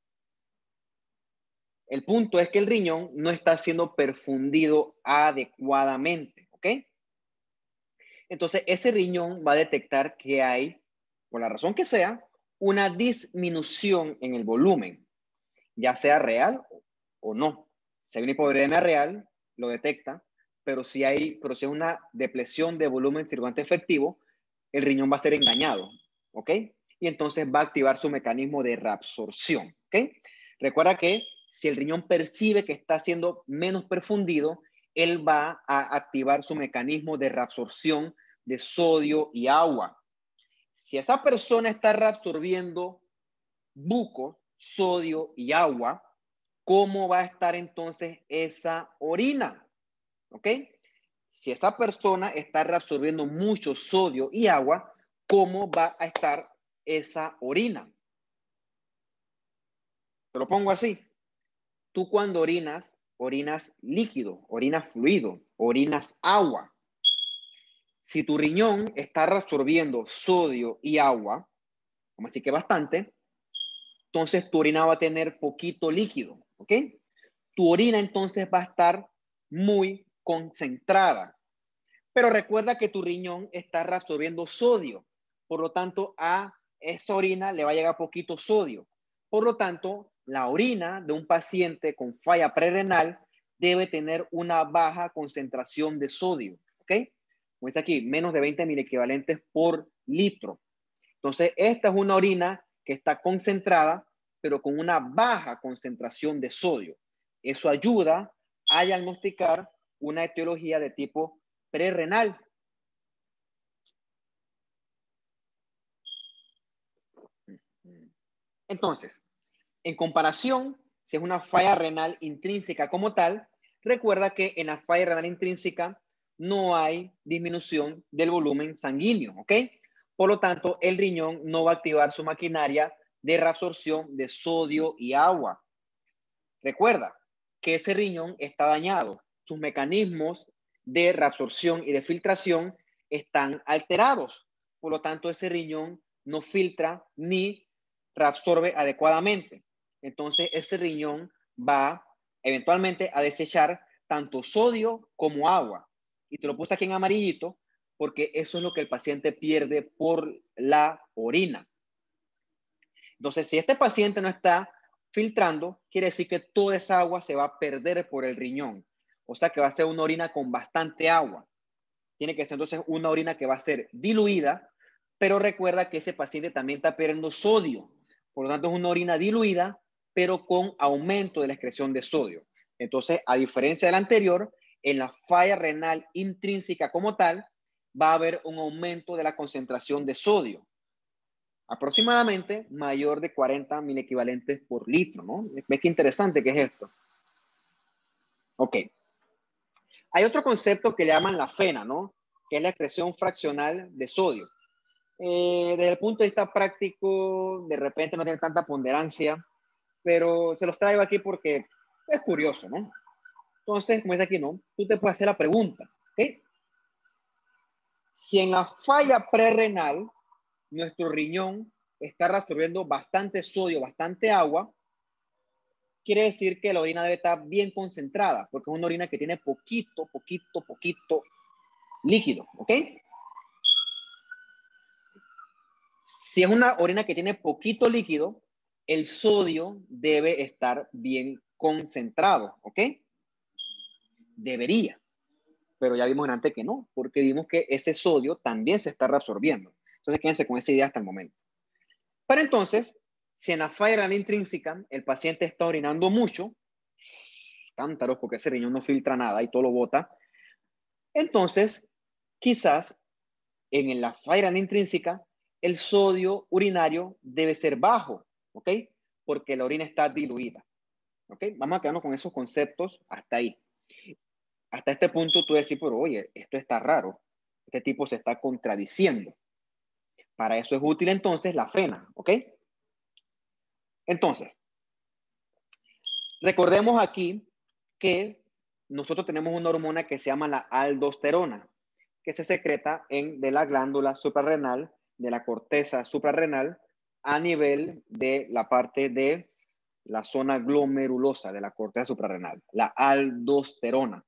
El punto es que el riñón no está siendo perfundido adecuadamente, ¿ok? Entonces, ese riñón va a detectar que hay, por la razón que sea, una disminución en el volumen, ya sea real o no. Si hay una hipovolemia real, lo detecta, pero si hay una depresión de volumen circulante efectivo, el riñón va a ser engañado, ¿ok? Y entonces va a activar su mecanismo de reabsorción, ¿ok? Recuerda que si el riñón percibe que está siendo menos perfundido, él va a activar su mecanismo de reabsorción de sodio y agua. Si esa persona está reabsorbiendo buco, sodio y agua, ¿cómo va a estar entonces esa orina? ¿Ok? Si esa persona está reabsorbiendo mucho sodio y agua, ¿cómo va a estar esa orina? Te lo pongo así. Tú cuando orinas, orinas líquido, orinas fluido, orinas agua. Si tu riñón está reabsorbiendo sodio y agua, como así que bastante, entonces tu orina va a tener poquito líquido, ¿ok? Tu orina entonces va a estar muy concentrada. Pero recuerda que tu riñón está reabsorbiendo sodio. Por lo tanto, a esa orina le va a llegar poquito sodio. Por lo tanto, la orina de un paciente con falla prerrenal debe tener una baja concentración de sodio. ¿Ok? Como dice aquí, menos de 20 miliequivalentes por litro. Entonces, esta es una orina que está concentrada, pero con una baja concentración de sodio. Eso ayuda a diagnosticar una etiología de tipo prerrenal. Entonces, en comparación, si es una falla renal intrínseca como tal, recuerda que en la falla renal intrínseca no hay disminución del volumen sanguíneo, ¿ok? Por lo tanto, el riñón no va a activar su maquinaria de reabsorción de sodio y agua. Recuerda que ese riñón está dañado. Sus mecanismos de reabsorción y de filtración están alterados. Por lo tanto, ese riñón no filtra ni reabsorbe adecuadamente. Entonces, ese riñón va eventualmente a desechar tanto sodio como agua. Y te lo puse aquí en amarillito porque eso es lo que el paciente pierde por la orina. Entonces, si este paciente no está filtrando, quiere decir que toda esa agua se va a perder por el riñón. O sea que va a ser una orina con bastante agua. Tiene que ser entonces una orina que va a ser diluida, pero recuerda que ese paciente también está perdiendo sodio. Por lo tanto, es una orina diluida, pero con aumento de la excreción de sodio. Entonces, a diferencia del anterior, en la falla renal intrínseca como tal, va a haber un aumento de la concentración de sodio. Aproximadamente mayor de 40 milequivalentes por litro, ¿no? ¿Ves qué interesante que es esto? Ok. Hay otro concepto que le llaman la FENA, ¿no? Que es la excreción fraccional de sodio. Desde el punto de vista práctico, de repente no tiene tanta ponderancia, pero se los traigo aquí porque es curioso, ¿no? Entonces, como es aquí, ¿no? Tú te puedes hacer la pregunta, ¿ok? Si en la falla prerrenal nuestro riñón está reabsorbiendo bastante sodio, bastante agua, quiere decir que la orina debe estar bien concentrada, porque es una orina que tiene poquito líquido, ¿ok? Si es una orina que tiene poquito líquido, el sodio debe estar bien concentrado, ¿ok? Debería, pero ya vimos antes que no, porque vimos que ese sodio también se está reabsorbiendo. Entonces quédense con esa idea hasta el momento. Pero entonces, si en la falla renal intrínseca el paciente está orinando mucho, cántaros, porque ese riñón no filtra nada y todo lo bota, entonces quizás en la falla renal intrínseca el sodio urinario debe ser bajo, ¿ok? Porque la orina está diluida, ¿ok? Vamos a quedarnos con esos conceptos hasta ahí. Hasta este punto tú decís, pero oye, esto está raro. Este tipo se está contradiciendo. Para eso es útil entonces la fena, ¿ok? Entonces, recordemos aquí que nosotros tenemos una hormona que se llama la aldosterona, que se secreta de la glándula suprarrenal, de la corteza suprarrenal, a nivel de la parte de la zona glomerulosa de la corteza suprarrenal, la aldosterona.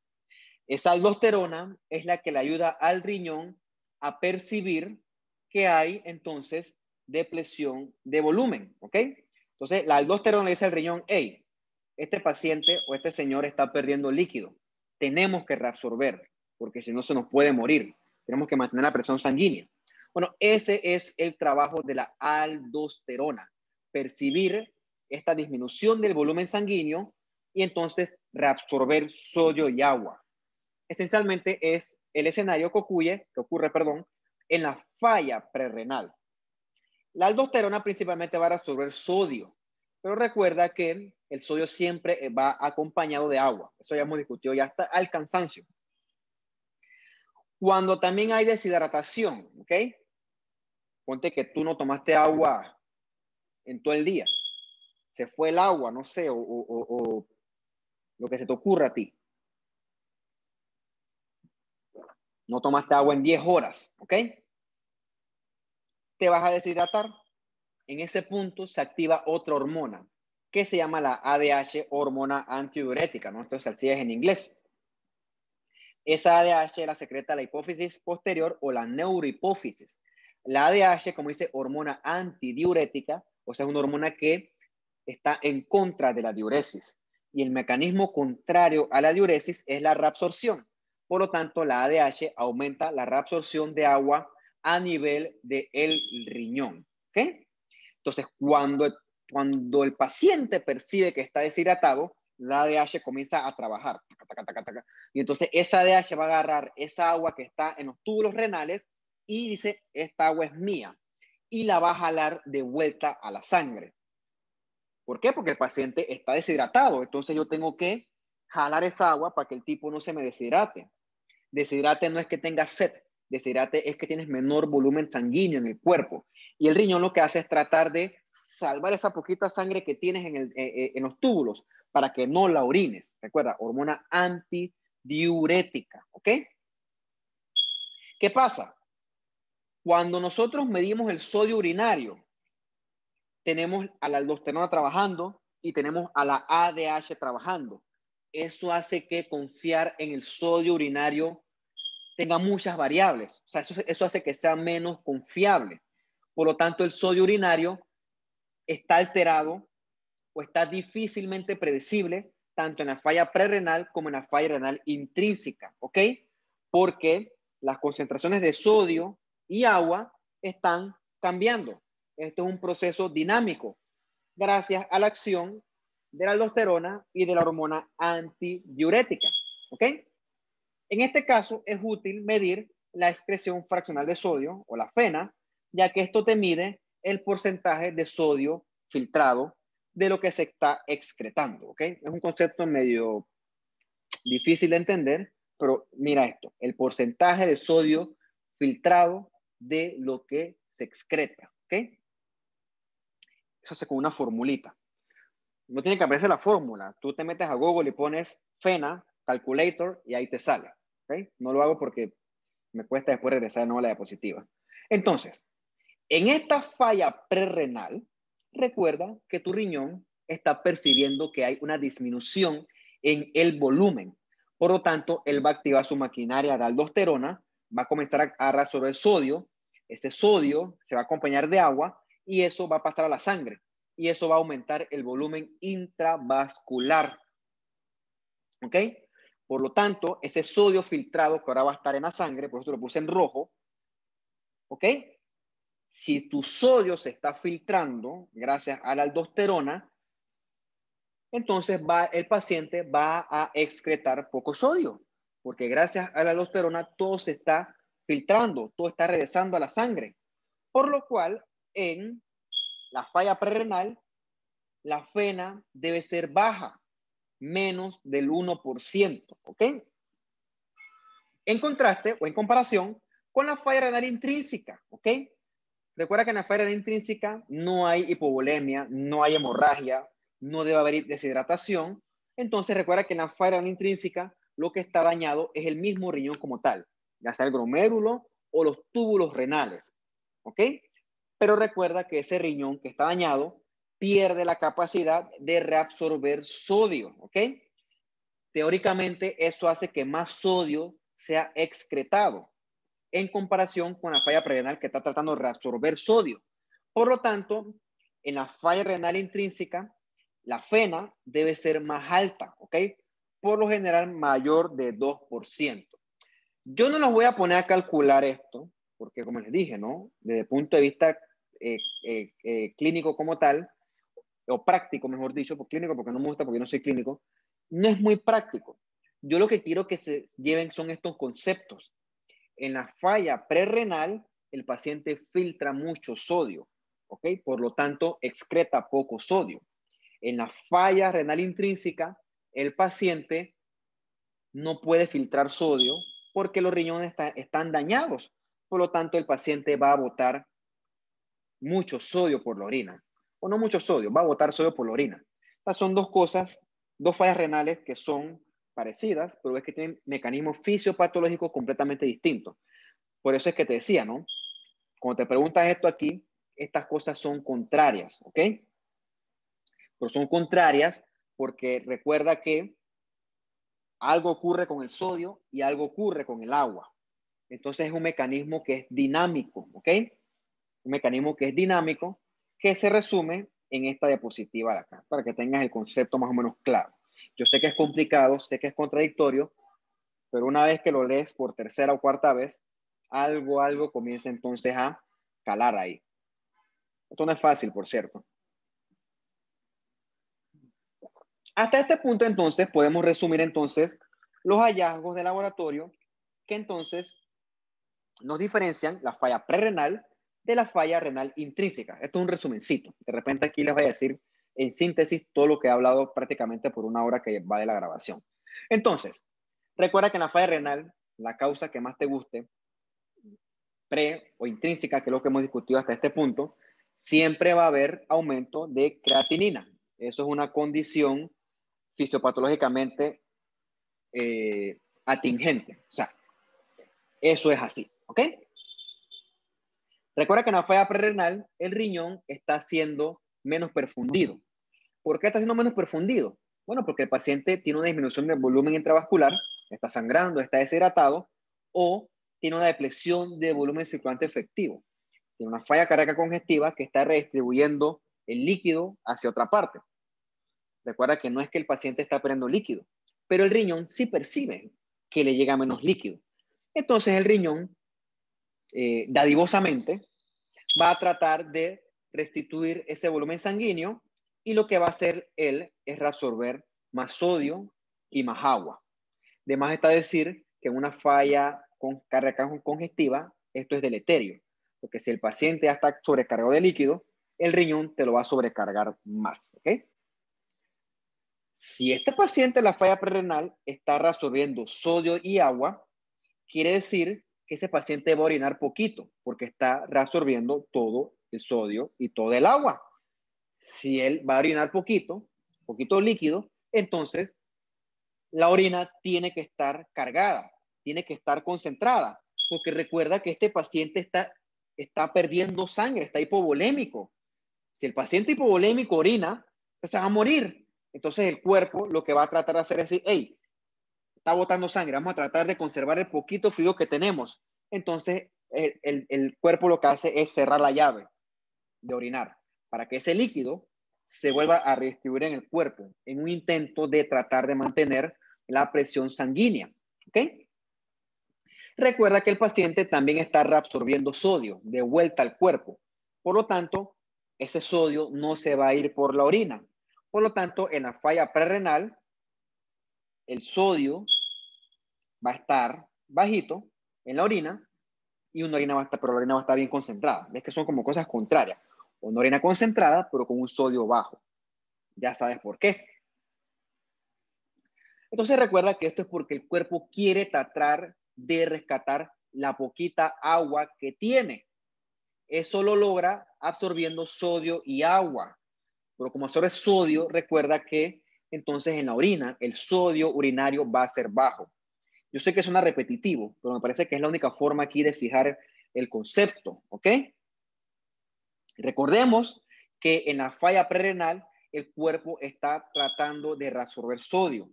Esa aldosterona es la que le ayuda al riñón a percibir que hay entonces depresión de volumen, ¿ok? Entonces la aldosterona le dice al riñón, hey, este paciente o este señor está perdiendo líquido, tenemos que reabsorber, porque si no se nos puede morir, tenemos que mantener la presión sanguínea. Bueno, ese es el trabajo de la aldosterona, percibir esta disminución del volumen sanguíneo y entonces reabsorber sodio y agua. Esencialmente es el escenario que ocurre, en la falla prerrenal. La aldosterona principalmente va a reabsorber sodio, pero recuerda que el sodio siempre va acompañado de agua. Eso ya hemos discutido ya hasta al cansancio. Cuando también hay deshidratación, ¿ok? Ponte que tú no tomaste agua en todo el día. Se fue el agua, no sé, o lo que se te ocurra a ti. No tomaste agua en 10 horas, ¿ok? Te vas a deshidratar. En ese punto se activa otra hormona que se llama la ADH, hormona antidiurética, ¿no? Entonces así es en inglés. Esa ADH la secreta la hipófisis posterior o la neurohipófisis. La ADH, como dice, hormona antidiurética, o sea, es una hormona que está en contra de la diuresis. Y el mecanismo contrario a la diuresis es la reabsorción. Por lo tanto, la ADH aumenta la reabsorción de agua a nivel del riñón. ¿Ok? Entonces, cuando el paciente percibe que está deshidratado, la ADH comienza a trabajar. Y entonces esa ADH va a agarrar esa agua que está en los túbulos renales y dice, esta agua es mía. Y la va a jalar de vuelta a la sangre. ¿Por qué? Porque el paciente está deshidratado. Entonces yo tengo que jalar esa agua para que el tipo no se me deshidrate. Deshidrate no es que tenga sed. Deshidrate es que tienes menor volumen sanguíneo en el cuerpo. Y el riñón lo que hace es tratar de salvar esa poquita sangre que tienes en los túbulos para que no la orines. Recuerda, hormona antidiurética. ¿Ok? ¿Qué pasa? Cuando nosotros medimos el sodio urinario, tenemos a la aldosterona trabajando y tenemos a la ADH trabajando. Eso hace que confiar en el sodio urinario tenga muchas variables. O sea, eso hace que sea menos confiable. Por lo tanto, el sodio urinario está alterado o está difícilmente predecible tanto en la falla prerrenal como en la falla renal intrínseca, ¿ok? Porque las concentraciones de sodio y agua están cambiando. Esto es un proceso dinámico gracias a la acción de la aldosterona y de la hormona antidiurética, ¿ok? En este caso es útil medir la excreción fraccional de sodio o la fena, ya que esto te mide el porcentaje de sodio filtrado de lo que se está excretando, ¿ok? Es un concepto medio difícil de entender, pero mira esto, el porcentaje de sodio filtrado de lo que se excreta, ¿ok? Eso hace con una formulita. No tiene que aparecer la fórmula. Tú te metes a Google y pones FENA, calculator, y ahí te sale, ¿ok? No lo hago porque me cuesta después regresar de nuevo a la diapositiva. Entonces, en esta falla prerrenal, recuerda que tu riñón está percibiendo que hay una disminución en el volumen. Por lo tanto, él va a activar su maquinaria de aldosterona, va a comenzar a reabsorber sodio. Este sodio se va a acompañar de agua y eso va a pasar a la sangre. Y eso va a aumentar el volumen intravascular. ¿Ok? Por lo tanto, ese sodio filtrado que ahora va a estar en la sangre, por eso lo puse en rojo, ¿ok? Si tu sodio se está filtrando gracias a la aldosterona, entonces el paciente va a excretar poco sodio, porque gracias a la aldosterona todo se está filtrando, todo está regresando a la sangre. Por lo cual, en la falla prerrenal, la fena debe ser baja, menos del 1%, ¿ok? En contraste o en comparación, con la falla renal intrínseca, ¿ok? Recuerda que en la falla renal intrínseca no hay hipovolemia, no hay hemorragia, no debe haber deshidratación. Entonces recuerda que en la falla renal intrínseca lo que está dañado es el mismo riñón como tal, ya sea el glomérulo o los túbulos renales, ¿ok? Pero recuerda que ese riñón que está dañado pierde la capacidad de reabsorber sodio, ¿ok? Teóricamente eso hace que más sodio sea excretado en comparación con la falla prerenal que está tratando de reabsorber sodio. Por lo tanto, en la falla renal intrínseca, la FENA debe ser más alta, ¿ok? Por lo general mayor de 2%. Yo no los voy a poner a calcular esto, porque como les dije, ¿no? Desde el punto de vista clínico como tal, o práctico, mejor dicho, por clínico, porque no me gusta, porque no soy clínico, no es muy práctico. Yo lo que quiero que se lleven son estos conceptos. En la falla prerrenal, el paciente filtra mucho sodio, ¿ok? Por lo tanto, excreta poco sodio. En la falla renal intrínseca, el paciente no puede filtrar sodio porque los riñones están dañados. Por lo tanto, el paciente va a botar mucho sodio por la orina. O no mucho sodio, va a botar sodio por la orina. Estas son dos cosas, dos fallas renales que son parecidas, pero es que tienen mecanismos fisiopatológicos completamente distintos. Por eso es que te decía, ¿no? Cuando te preguntas esto aquí, estas cosas son contrarias, ¿ok? Pero son contrarias porque recuerda que algo ocurre con el sodio y algo ocurre con el agua. Entonces es un mecanismo que es dinámico, ¿ok? Un mecanismo que es dinámico que se resume en esta diapositiva de acá, para que tengas el concepto más o menos claro. Yo sé que es complicado, sé que es contradictorio, pero una vez que lo lees por tercera o cuarta vez, algo comienza entonces a calar ahí. Esto no es fácil, por cierto. Hasta este punto, entonces, podemos resumir entonces los hallazgos de laboratorio que entonces nos diferencian la falla prerrenal de la falla renal intrínseca. Esto es un resumencito. De repente aquí les voy a decir en síntesis todo lo que he hablado prácticamente por una hora que va de la grabación. Entonces, recuerda que en la falla renal, la causa que más te guste, pre o intrínseca, que es lo que hemos discutido hasta este punto, siempre va a haber aumento de creatinina. Eso es una condición fisiopatológicamente atingente. O sea, eso es así, ¿ok? Recuerda que en la falla prerrenal, el riñón está siendo menos perfundido. ¿Por qué está siendo menos perfundido? Bueno, porque el paciente tiene una disminución del volumen intravascular, está sangrando, está deshidratado, o tiene una depresión de volumen circulante efectivo. Tiene una falla cardíaca congestiva que está redistribuyendo el líquido hacia otra parte. Recuerda que no es que el paciente está perdiendo líquido, pero el riñón sí percibe que le llega menos líquido. Entonces el riñón, dadivosamente, va a tratar de restituir ese volumen sanguíneo y lo que va a hacer él es reabsorber más sodio y más agua. De más está decir que en una falla cardíaca congestiva esto es deleterio, porque si el paciente ya está sobrecargado de líquido, el riñón te lo va a sobrecargar más, ¿ok? Si este paciente en la falla prerrenal está reabsorbiendo sodio y agua, quiere decir que ese paciente va a orinar poquito, porque está reabsorbiendo todo el sodio y todo el agua. Si él va a orinar poquito líquido, entonces la orina tiene que estar cargada, tiene que estar concentrada, porque recuerda que este paciente está perdiendo sangre, está hipovolémico. Si el paciente hipovolémico orina, pues se va a morir. Entonces el cuerpo lo que va a tratar de hacer es decir, hey, está botando sangre, vamos a tratar de conservar el poquito fluido que tenemos. Entonces el cuerpo lo que hace es cerrar la llave de orinar para que ese líquido se vuelva a redistribuir en el cuerpo en un intento de tratar de mantener la presión sanguínea. ¿Ok? Recuerda que el paciente también está reabsorbiendo sodio de vuelta al cuerpo. Por lo tanto, ese sodio no se va a ir por la orina. Por lo tanto, en la falla prerrenal, el sodio va a estar bajito en la orina y una orina va a estar, pero la orina va a estar bien concentrada. ¿Ves que son como cosas contrarias? Una orina concentrada, pero con un sodio bajo. Ya sabes por qué. Entonces recuerda que esto es porque el cuerpo quiere tratar de rescatar la poquita agua que tiene. Eso lo logra absorbiendo sodio y agua. Pero como absorbe sodio, recuerda que entonces en la orina el sodio urinario va a ser bajo. Yo sé que suena repetitivo, pero me parece que es la única forma aquí de fijar el concepto, ¿ok? Recordemos que en la falla prerrenal el cuerpo está tratando de reabsorber sodio.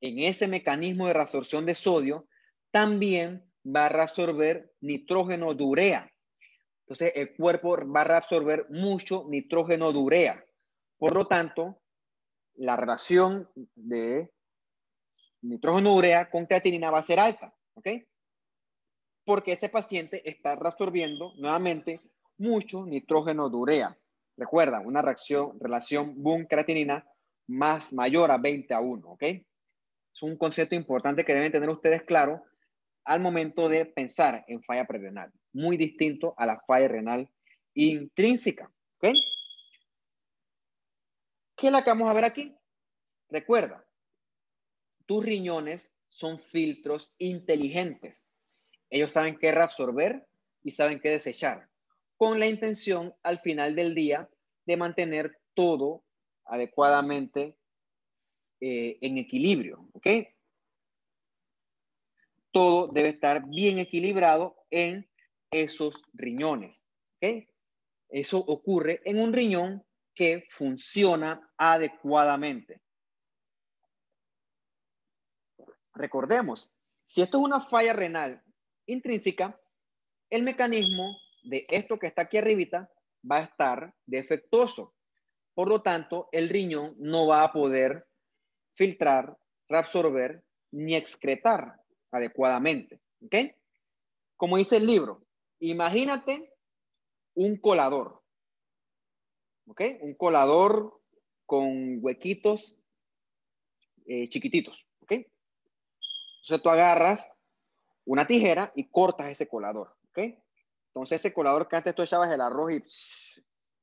En ese mecanismo de reabsorción de sodio también va a reabsorber nitrógeno de urea. Entonces el cuerpo va a reabsorber mucho nitrógeno de urea. Por lo tanto, la relación de nitrógeno de urea con creatinina va a ser alta, ¿ok? Porque ese paciente está reabsorbiendo nuevamente mucho nitrógeno de urea. Recuerda, una relación Boone-creatinina mayor a 20:1, ¿ok? Es un concepto importante que deben tener ustedes claro al momento de pensar en falla prerrenal. Muy distinto a la falla renal intrínseca, ¿ok? ¿Qué es la que vamos a ver aquí? Recuerda, tus riñones son filtros inteligentes. Ellos saben qué reabsorber y saben qué desechar, con la intención al final del día de mantener todo adecuadamente en equilibrio, ¿ok? Todo debe estar bien equilibrado en esos riñones, ¿ok? Eso ocurre en un riñón que funciona adecuadamente. Recordemos, si esto es una falla renal intrínseca, el mecanismo de esto que está aquí arribita va a estar defectuoso. Por lo tanto, el riñón no va a poder filtrar, reabsorber ni excretar adecuadamente. ¿Ok? Como dice el libro, imagínate un colador. ¿Ok? Un colador con huequitos chiquititos. ¿Ok? Entonces tú agarras una tijera y cortas ese colador. ¿Ok? Entonces ese colador que antes tú echabas el arroz y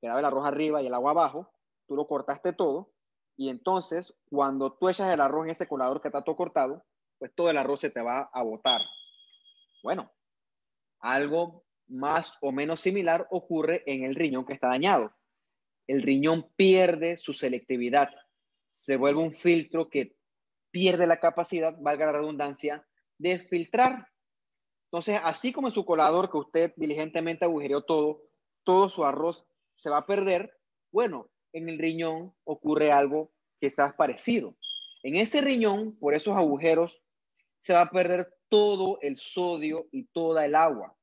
quedaba el arroz arriba y el agua abajo, tú lo cortaste todo y entonces cuando tú echas el arroz en ese colador que está todo cortado, pues todo el arroz se te va a botar. Bueno, algo más o menos similar ocurre en el riñón que está dañado. El riñón pierde su selectividad, se vuelve un filtro que pierde la capacidad, valga la redundancia, de filtrar. Entonces, así como en su colador que usted diligentemente agujereó todo su arroz se va a perder, bueno, en el riñón ocurre algo quizás parecido. En ese riñón, por esos agujeros, se va a perder todo el sodio y toda el agua.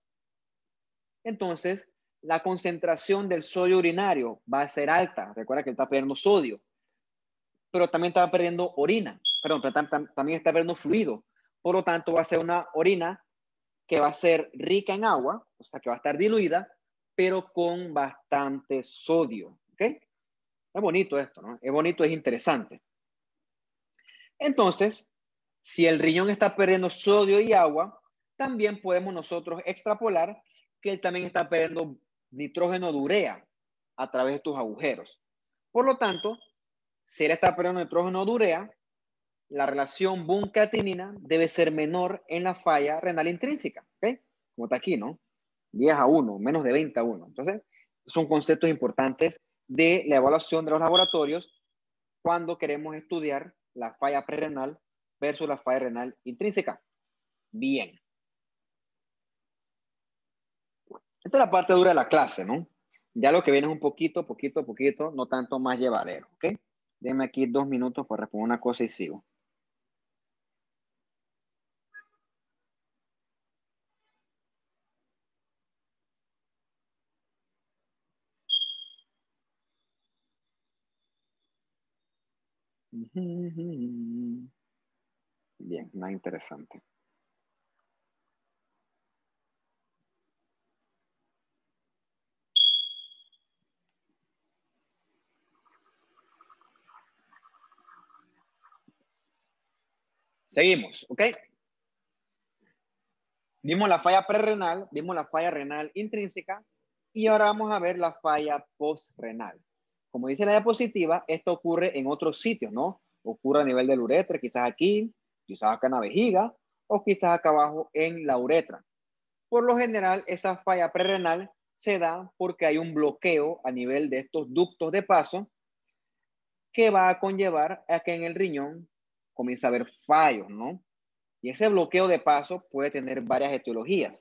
Entonces, la concentración del sodio urinario va a ser alta. Recuerda que él está perdiendo sodio, pero también está perdiendo orina. Perdón, también está perdiendo fluido. Por lo tanto, va a ser una orina que va a ser rica en agua, o sea, que va a estar diluida, pero con bastante sodio. ¿Ok? Es bonito esto, ¿no? Es bonito, es interesante. Entonces, si el riñón está perdiendo sodio y agua, también podemos nosotros extrapolar que él también está perdiendo nitrógeno de urea a través de estos agujeros. Por lo tanto, si él está perdiendo nitrógeno de urea, la relación Boone-creatinina debe ser menor en la falla renal intrínseca. ¿Ok? Como está aquí, ¿no? 10:1, menos de 20:1. Entonces, son conceptos importantes de la evaluación de los laboratorios cuando queremos estudiar la falla prerrenal versus la falla renal intrínseca. Bien. Esta es la parte dura de la clase, ¿no? Ya lo que viene es un poquito, no tanto más llevadero, ¿ok? Denme aquí 2 minutos para responder una cosa y sigo. Bien, nada interesante. Seguimos, ¿ok? Vimos la falla prerrenal, vimos la falla renal intrínseca y ahora vamos a ver la falla postrenal. Como dice la diapositiva, esto ocurre en otros sitios, ¿no? Ocurre a nivel del uretra, quizás aquí, quizás acá en la vejiga o quizás acá abajo en la uretra. Por lo general, esa falla prerrenal se da porque hay un bloqueo a nivel de estos ductos de paso que va a conllevar a que en el riñón comience a haber fallos, ¿no? Y ese bloqueo de paso puede tener varias etiologías.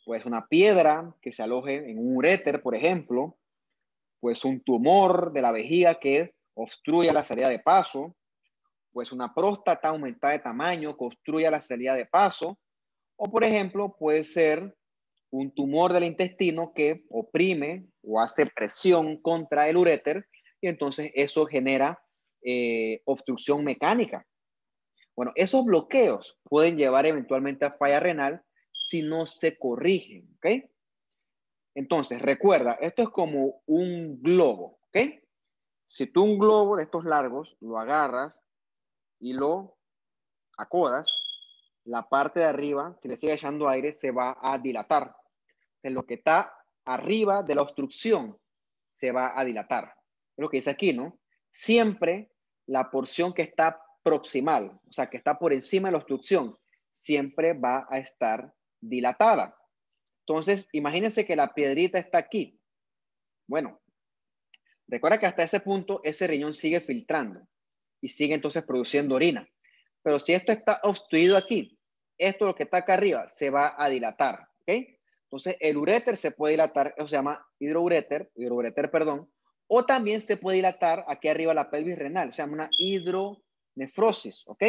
Pues una piedra que se aloje en un uréter, por ejemplo, pues un tumor de la vejiga que obstruya la salida de paso, pues una próstata aumentada de tamaño que obstruya la salida de paso, o por ejemplo puede ser un tumor del intestino que oprime o hace presión contra el uréter y entonces eso genera obstrucción mecánica. Bueno, esos bloqueos pueden llevar eventualmente a falla renal si no se corrigen, ¿ok? Entonces, recuerda, esto es como un globo, ¿ok? Si tú un globo de estos largos lo agarras y lo acodas, la parte de arriba, si le sigue echando aire, se va a dilatar. En lo que está arriba de la obstrucción se va a dilatar. Es lo que dice aquí, ¿no? Siempre la porción que está proximal, o sea, que está por encima de la obstrucción, siempre va a estar dilatada. Entonces, imagínense que la piedrita está aquí. Bueno, recuerda que hasta ese punto ese riñón sigue filtrando y sigue entonces produciendo orina. Pero si esto está obstruido aquí, esto lo que está acá arriba se va a dilatar, ¿ok? Entonces el uréter se puede dilatar, eso se llama hidrouréter, perdón, o también se puede dilatar aquí arriba la pelvis renal, se llama una hidronefrosis, ¿ok?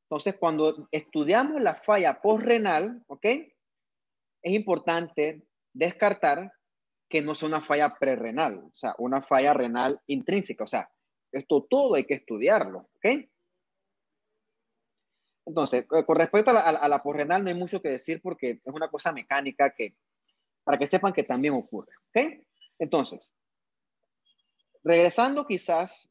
Entonces cuando estudiamos la falla postrenal, ¿ok? Es importante descartar que no sea una falla prerrenal, o sea, una falla renal intrínseca, o sea, esto todo hay que estudiarlo, ¿ok? Entonces, con respecto a la posrenal no hay mucho que decir porque es una cosa mecánica que, para que sepan que también ocurre, ¿ok? Entonces, regresando quizás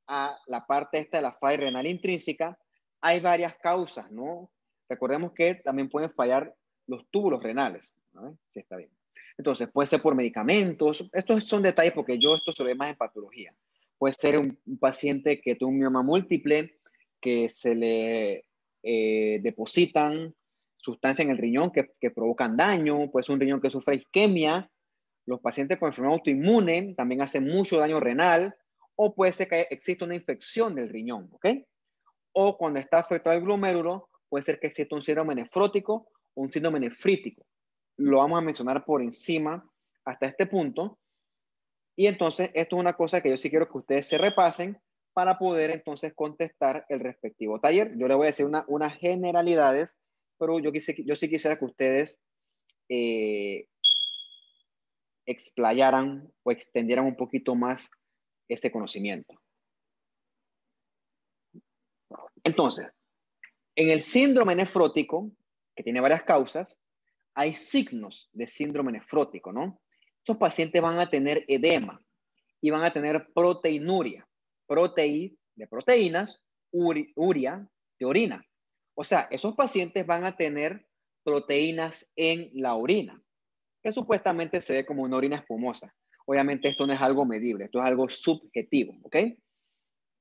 a la parte esta de la falla renal intrínseca, hay varias causas, ¿no? Recordemos que también pueden fallar los túbulos renales, ¿no? Sí, está bien. Entonces, puede ser por medicamentos. Estos son detalles porque yo esto se lo ve más en patología. Puede ser un paciente que tuvo un mioma múltiple, que se le depositan sustancias en el riñón que provocan daño, puede ser un riñón que sufre isquemia. Los pacientes con enfermedad autoinmune también hacen mucho daño renal, o puede ser que exista una infección del riñón, ¿ok? O cuando está afectado el glomérulo, puede ser que exista un síndrome nefrótico o un síndrome nefrítico. Lo vamos a mencionar por encima hasta este punto. Y entonces, esto es una cosa que yo sí quiero que ustedes se repasen para poder entonces contestar el respectivo taller. Yo les voy a decir unas generalidades, pero yo sí quisiera que ustedes explayaran o extendieran un poquito más este conocimiento. Entonces, en el síndrome nefrótico, que tiene varias causas, hay signos de síndrome nefrótico, ¿no? Estos pacientes van a tener edema y van a tener proteinuria, de proteínas, uria de orina. O sea, esos pacientes van a tener proteínas en la orina, que supuestamente se ve como una orina espumosa. Obviamente esto no es algo medible, esto es algo subjetivo, ¿ok?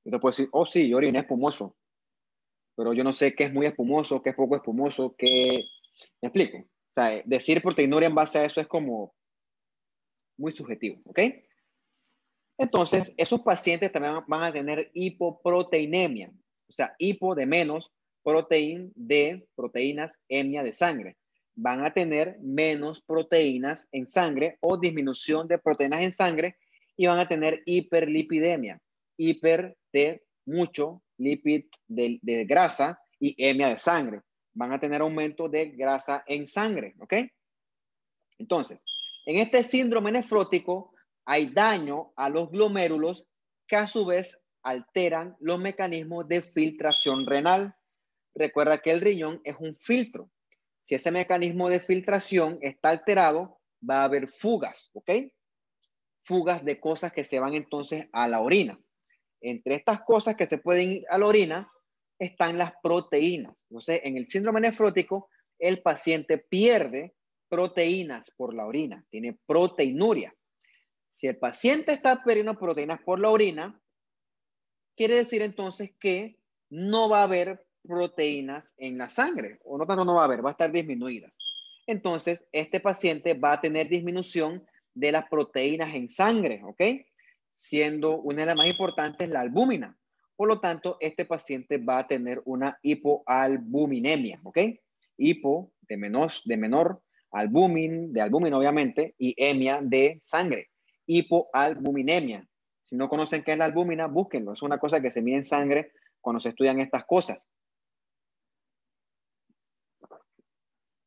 Yo te puedo decir, oh sí, yo oriné espumoso, pero yo no sé qué es muy espumoso, qué es poco espumoso, qué... ¿Me explico? O sea, decir proteinuria en base a eso es como muy subjetivo, ¿ok? Entonces, esos pacientes también van a tener hipoproteinemia, o sea, hipo de menos, proteín de proteínas, emia de sangre. Van a tener menos proteínas en sangre o disminución de proteínas en sangre y van a tener hiperlipidemia, hiper de mucho, lipid de grasa y emia de sangre. Van a tener aumento de grasa en sangre, ¿ok? Entonces, en este síndrome nefrótico hay daño a los glomérulos que a su vez alteran los mecanismos de filtración renal. Recuerda que el riñón es un filtro. Si ese mecanismo de filtración está alterado, va a haber fugas, ¿ok? Fugas de cosas que se van entonces a la orina. Entre estas cosas que se pueden ir a la orina están las proteínas. Entonces, en el síndrome nefrótico, el paciente pierde proteínas por la orina, tiene proteinuria. Si el paciente está perdiendo proteínas por la orina, quiere decir entonces que no va a haber proteínas en la sangre, o no tanto no va a haber, va a estar disminuidas. entonces este paciente va a tener disminución de las proteínas en sangre, ¿ok? Siendo una de las más importantes la albúmina. Por lo tanto, este paciente va a tener una hipoalbuminemia, ¿ok? Hipo de menor albúmin, de albúmina obviamente, y emia de sangre. Hipoalbuminemia. Si no conocen qué es la albúmina, búsquenlo. Es una cosa que se mide en sangre cuando se estudian estas cosas.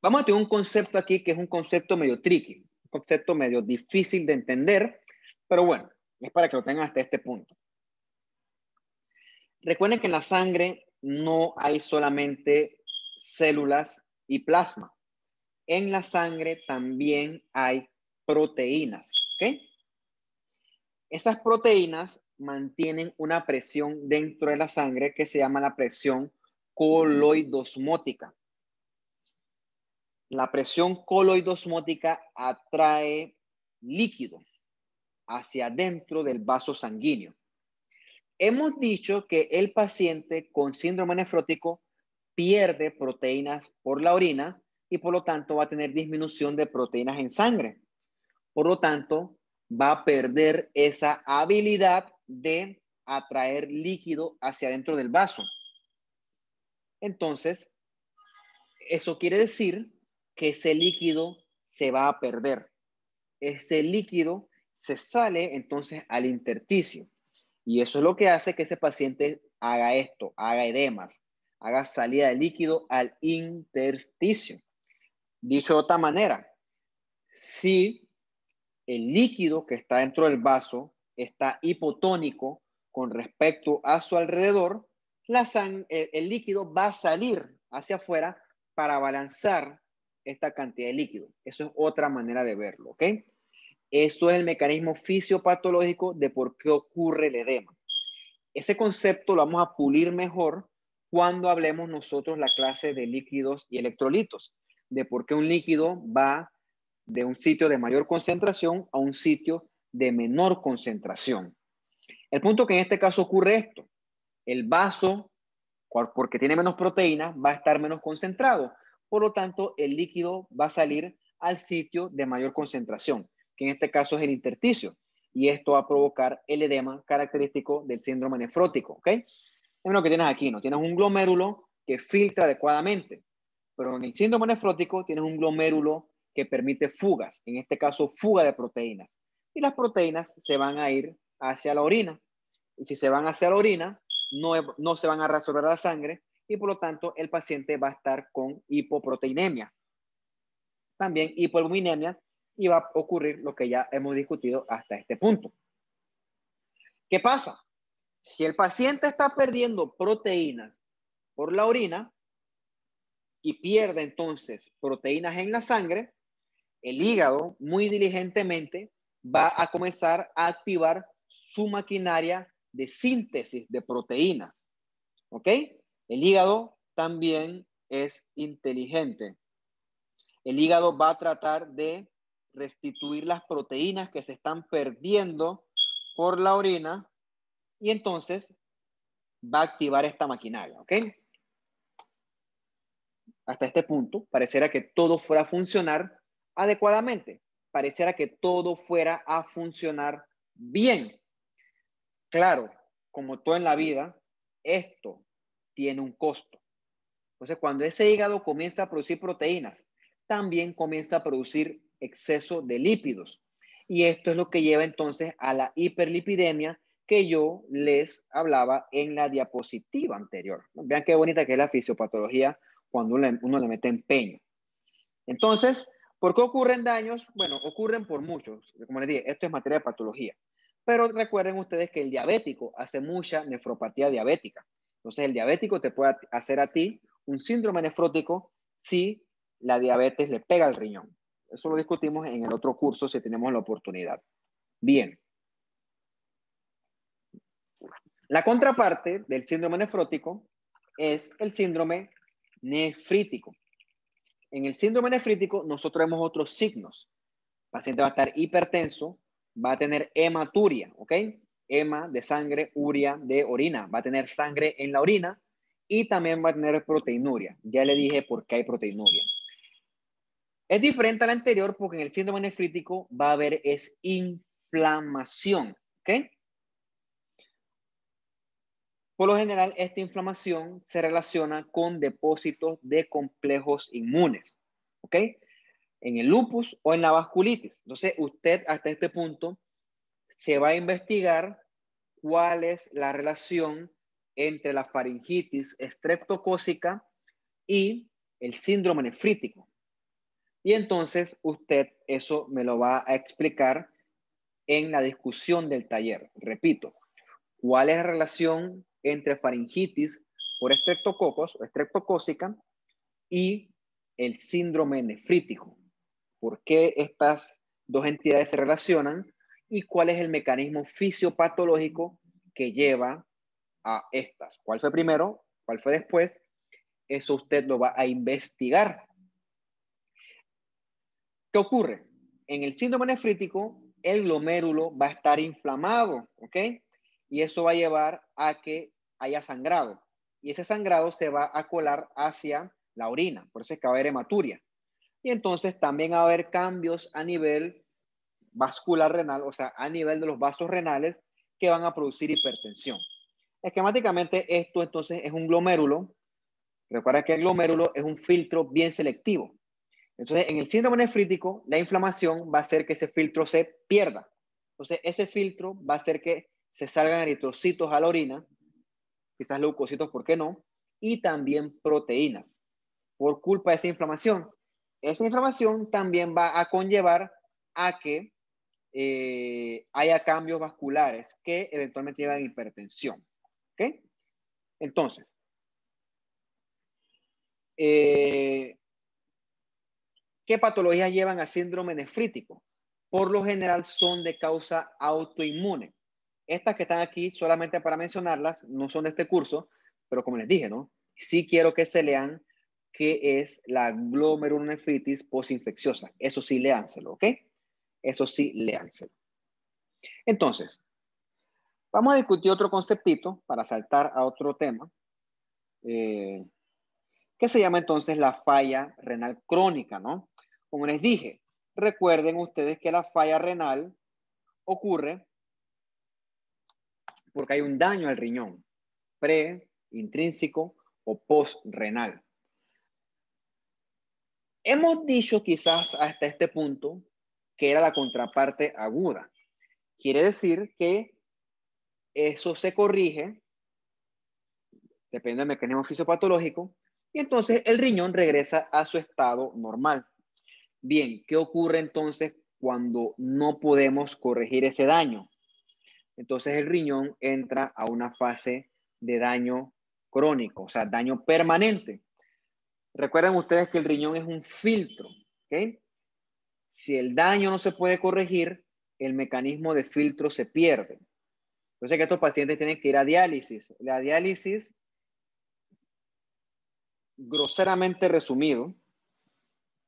Vamos a tener un concepto aquí que es un concepto medio tricky, un concepto medio difícil de entender, pero bueno, es para que lo tengan hasta este punto. Recuerden que en la sangre no hay solamente células y plasma. En la sangre también hay proteínas, ¿ok? Esas proteínas mantienen una presión dentro de la sangre que se llama la presión coloidosmótica. La presión coloidosmótica atrae líquido hacia adentro del vaso sanguíneo. Hemos dicho que el paciente con síndrome nefrótico pierde proteínas por la orina y por lo tanto va a tener disminución de proteínas en sangre. Por lo tanto, va a perder esa habilidad de atraer líquido hacia adentro del vaso. Entonces, eso quiere decir que ese líquido se va a perder. Ese líquido se sale entonces al intersticio. Y eso es lo que hace que ese paciente haga esto, haga edemas, haga salida de líquido al intersticio. Dicho de otra manera, si el líquido que está dentro del vaso está hipotónico con respecto a su alrededor, el líquido va a salir hacia afuera para balancear esta cantidad de líquido. Eso es otra manera de verlo, ¿ok? Eso es el mecanismo fisiopatológico de por qué ocurre el edema. Ese concepto lo vamos a pulir mejor cuando hablemos nosotros la clase de líquidos y electrolitos, de por qué un líquido va de un sitio de mayor concentración a un sitio de menor concentración. El punto que en este caso ocurre esto. El vaso, porque tiene menos proteínas, va a estar menos concentrado. Por lo tanto, el líquido va a salir al sitio de mayor concentración, que en este caso es el intersticio. Y esto va a provocar el edema característico del síndrome nefrótico, ¿ok? Es lo que tienes aquí, ¿no? Tienes un glomérulo que filtra adecuadamente, pero en el síndrome nefrótico tienes un glomérulo que permite fugas, en este caso fuga de proteínas. Y las proteínas se van a ir hacia la orina. Y si se van hacia la orina, no se van a reabsorber a la sangre y por lo tanto el paciente va a estar con hipoproteinemia. También hipoalbuminemia y va a ocurrir lo que ya hemos discutido hasta este punto. ¿Qué pasa? Si el paciente está perdiendo proteínas por la orina y pierde entonces proteínas en la sangre, el hígado muy diligentemente va a comenzar a activar su maquinaria de síntesis de proteínas. ¿Ok? El hígado también es inteligente. El hígado va a tratar de restituir las proteínas que se están perdiendo por la orina y entonces va a activar esta maquinaria. ¿Ok? Hasta este punto, pareciera que todo fuera a funcionar adecuadamente. Pareciera que todo fuera a funcionar bien. Claro, como todo en la vida, esto tiene un costo. Entonces, cuando ese hígado comienza a producir proteínas, también comienza a producir exceso de lípidos. Y esto es lo que lleva entonces a la hiperlipidemia que yo les hablaba en la diapositiva anterior. Vean qué bonita que es la fisiopatología cuando uno le mete empeño. Entonces, ¿por qué ocurren daños? Bueno, ocurren por muchos. Como les dije, esto es materia de patología. Pero recuerden ustedes que el diabético hace mucha nefropatía diabética. Entonces, el diabético te puede hacer a ti un síndrome nefrótico si la diabetes le pega al riñón. Eso lo discutimos en el otro curso si tenemos la oportunidad. Bien. La contraparte del síndrome nefrótico es el síndrome nefrítico. En el síndrome nefrítico nosotros vemos otros signos. El paciente va a estar hipertenso, va a tener hematuria, ¿ok? Hema de sangre, uria de orina. Va a tener sangre en la orina y también va a tener proteinuria. Ya le dije por qué hay proteinuria. Es diferente al anterior porque en el síndrome nefrítico va a haber es inflamación, ¿ok? Por lo general, esta inflamación se relaciona con depósitos de complejos inmunes, ¿ok? En el lupus o en la vasculitis. Entonces, usted hasta este punto se va a investigar cuál es la relación entre la faringitis estreptocócica y el síndrome nefrítico. Y entonces usted eso me lo va a explicar en la discusión del taller. Repito, ¿cuál es la relación entre faringitis por estreptococos o estreptocócica y el síndrome nefrítico? ¿Por qué estas dos entidades se relacionan? ¿Y cuál es el mecanismo fisiopatológico que lleva a estas? ¿Cuál fue primero? ¿Cuál fue después? Eso usted lo va a investigar. ¿Qué ocurre? En el síndrome nefrítico, el glomérulo va a estar inflamado, ¿ok? Y eso va a llevar a que haya sangrado. Y ese sangrado se va a colar hacia la orina, por eso es que va a haber hematuria. Y entonces también va a haber cambios a nivel vascular renal, o sea, a nivel de los vasos renales que van a producir hipertensión. Esquemáticamente, esto entonces es un glomérulo. Recuerda que el glomérulo es un filtro bien selectivo. Entonces, en el síndrome nefrítico, la inflamación va a hacer que ese filtro se pierda. Entonces, ese filtro va a hacer que se salgan eritrocitos a la orina, quizás leucocitos, ¿por qué no? Y también proteínas, por culpa de esa inflamación. Esa inflamación también va a conllevar a que haya cambios vasculares que eventualmente llevan a hipertensión. ¿Ok? Entonces, ¿qué patologías llevan a síndrome nefrítico? Por lo general son de causa autoinmune. Estas que están aquí, solamente para mencionarlas, no son de este curso, pero como les dije, ¿no? Sí quiero que se lean qué es la glomerulonefritis postinfecciosa. Eso sí, léanselo, ¿ok? Eso sí, léanselo. Entonces, vamos a discutir otro conceptito para saltar a otro tema, que se llama entonces la falla renal crónica, ¿no? Como les dije, recuerden ustedes que la falla renal ocurre porque hay un daño al riñón, pre, intrínseco o post-renal. Hemos dicho quizás hasta este punto que era la contraparte aguda. Quiere decir que eso se corrige, depende del mecanismo fisiopatológico, y entonces el riñón regresa a su estado normal. Bien, ¿qué ocurre entonces cuando no podemos corregir ese daño? Entonces el riñón entra a una fase de daño crónico, o sea, daño permanente. Recuerden ustedes que el riñón es un filtro, ¿ok? Si el daño no se puede corregir, el mecanismo de filtro se pierde. Entonces que estos pacientes tienen que ir a diálisis. La diálisis, groseramente resumido,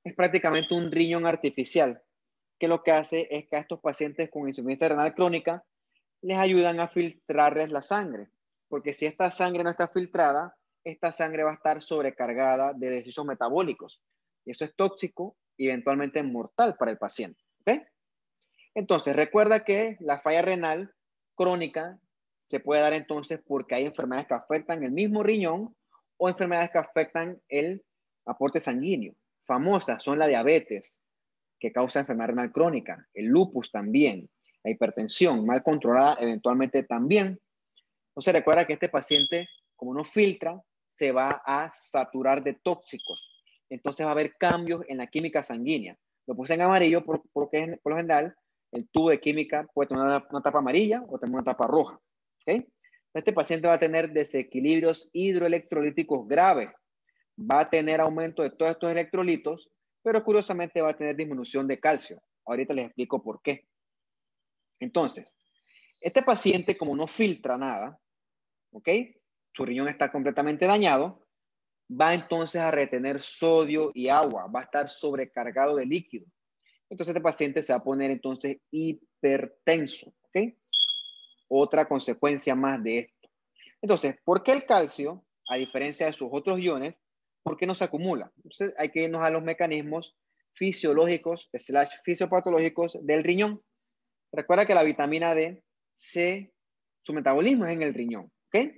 es prácticamente un riñón artificial, que lo que hace es que a estos pacientes con insuficiencia renal crónica les ayudan a filtrarles la sangre, porque si esta sangre no está filtrada, esta sangre va a estar sobrecargada de desechos metabólicos, y eso es tóxico y eventualmente mortal para el paciente. ¿Okay? Entonces, recuerda que la falla renal crónica se puede dar entonces porque hay enfermedades que afectan el mismo riñón o enfermedades que afectan el aporte sanguíneo. Famosas son la diabetes, que causa enfermedad renal crónica, el lupus también, la hipertensión mal controlada eventualmente también. Entonces recuerda que este paciente, como no filtra, se va a saturar de tóxicos. Entonces va a haber cambios en la química sanguínea. Lo puse en amarillo porque por lo general el tubo de química puede tener una tapa amarilla o tener una tapa roja. ¿Okay? Este paciente va a tener desequilibrios hidroelectrolíticos graves. Va a tener aumento de todos estos electrolitos, pero curiosamente va a tener disminución de calcio. Ahorita les explico por qué. Entonces, este paciente, como no filtra nada, ¿ok? Su riñón está completamente dañado, va entonces a retener sodio y agua, va a estar sobrecargado de líquido. Entonces este paciente se va a poner entonces hipertenso, ¿ok? Otra consecuencia más de esto. Entonces, ¿por qué el calcio, a diferencia de sus otros iones, por qué no se acumula? Entonces hay que irnos a los mecanismos fisiológicos / fisiopatológicos del riñón. Recuerda que la vitamina D, su metabolismo es en el riñón, ¿ok?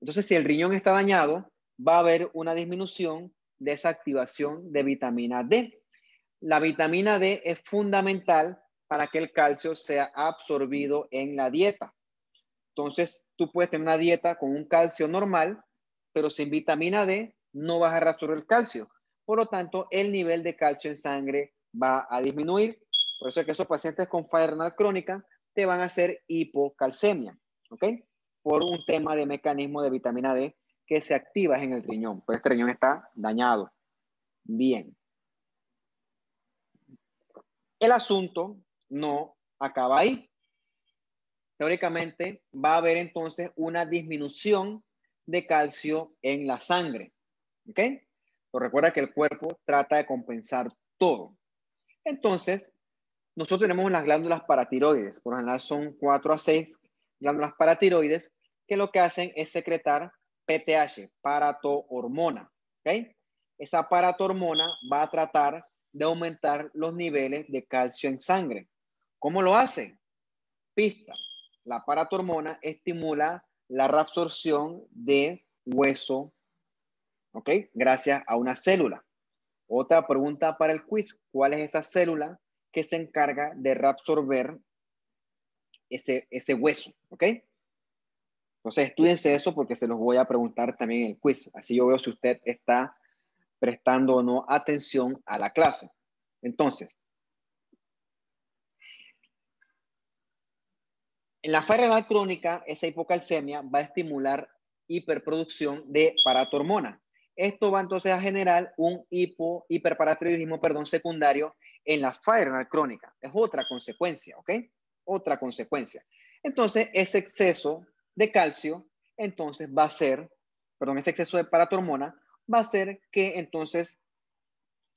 Entonces, si el riñón está dañado, va a haber una disminución de esa activación de vitamina D. La vitamina D es fundamental para que el calcio sea absorbido en la dieta. Entonces, tú puedes tener una dieta con un calcio normal, pero sin vitamina D no vas a reabsorber el calcio. Por lo tanto, el nivel de calcio en sangre va a disminuir. Por eso es que esos pacientes con falla renal crónica te van a hacer hipocalcemia, ¿ok? Por un tema de mecanismo de vitamina D que se activa en el riñón. Pero este riñón está dañado. Bien. El asunto no acaba ahí. Teóricamente va a haber entonces una disminución de calcio en la sangre. ¿Ok? Pero recuerda que el cuerpo trata de compensar todo. Entonces, nosotros tenemos las glándulas paratiroides. Por lo general son 4 a 6 glándulas paratiroides que lo que hacen es secretar PTH, paratohormona. ¿Ok? Esa paratohormona va a tratar de aumentar los niveles de calcio en sangre. ¿Cómo lo hace? Pista. La paratohormona estimula la reabsorción de hueso, ¿ok? Gracias a una célula. Otra pregunta para el quiz. ¿Cuál es esa célula que se encarga de reabsorber ese hueso? ¿Ok? Entonces, estudiense eso porque se los voy a preguntar también en el quiz. Así yo veo si usted está prestando o no atención a la clase. Entonces, en la falla renal crónica, esa hipocalcemia va a estimular hiperproducción de paratohormona. Esto va entonces a generar un hiperparatiroidismo secundario en la falla renal crónica. Es otra consecuencia, ¿ok? Otra consecuencia. Entonces, ese exceso de calcio, entonces va a ser, perdón, ese exceso de paratohormona va a hacer que entonces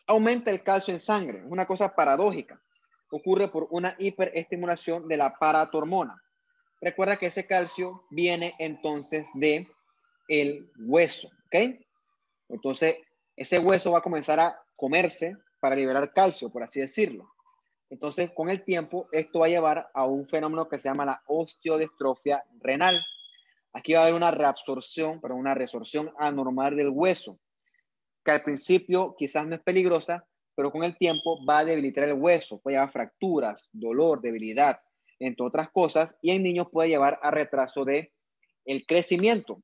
aumente el calcio en sangre. Es una cosa paradójica. Ocurre por una hiperestimulación de la paratohormona. Recuerda que ese calcio viene entonces de el hueso, ¿ok? Entonces, ese hueso va a comenzar a comerse para liberar calcio, por así decirlo. Entonces, con el tiempo, esto va a llevar a un fenómeno que se llama la osteodistrofia renal. Aquí va a haber una reabsorción, pero una resorción anormal del hueso, que al principio quizás no es peligrosa, pero con el tiempo va a debilitar el hueso, puede llevar fracturas, dolor, debilidad, entre otras cosas, y en niños puede llevar a retraso de el crecimiento.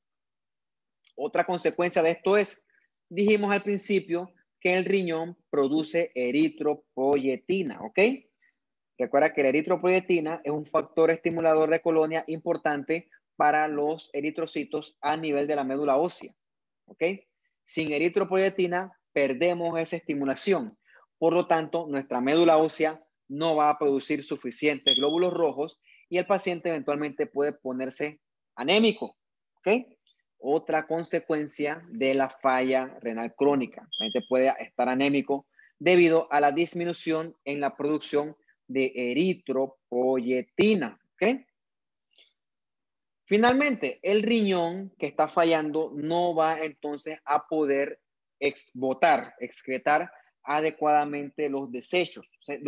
Otra consecuencia de esto es, dijimos al principio, que el riñón produce eritropoyetina, ¿ok? Recuerda que la eritropoyetina es un factor estimulador de colonia importante para los eritrocitos a nivel de la médula ósea, ¿ok? Sin eritropoyetina perdemos esa estimulación. Por lo tanto, nuestra médula ósea no va a producir suficientes glóbulos rojos y el paciente eventualmente puede ponerse anémico, ¿ok? Otra consecuencia de la falla renal crónica. La gente puede estar anémico debido a la disminución en la producción de eritropoyetina, ¿ok? Finalmente, el riñón que está fallando no va entonces a poder excretar adecuadamente los desechos. O sea,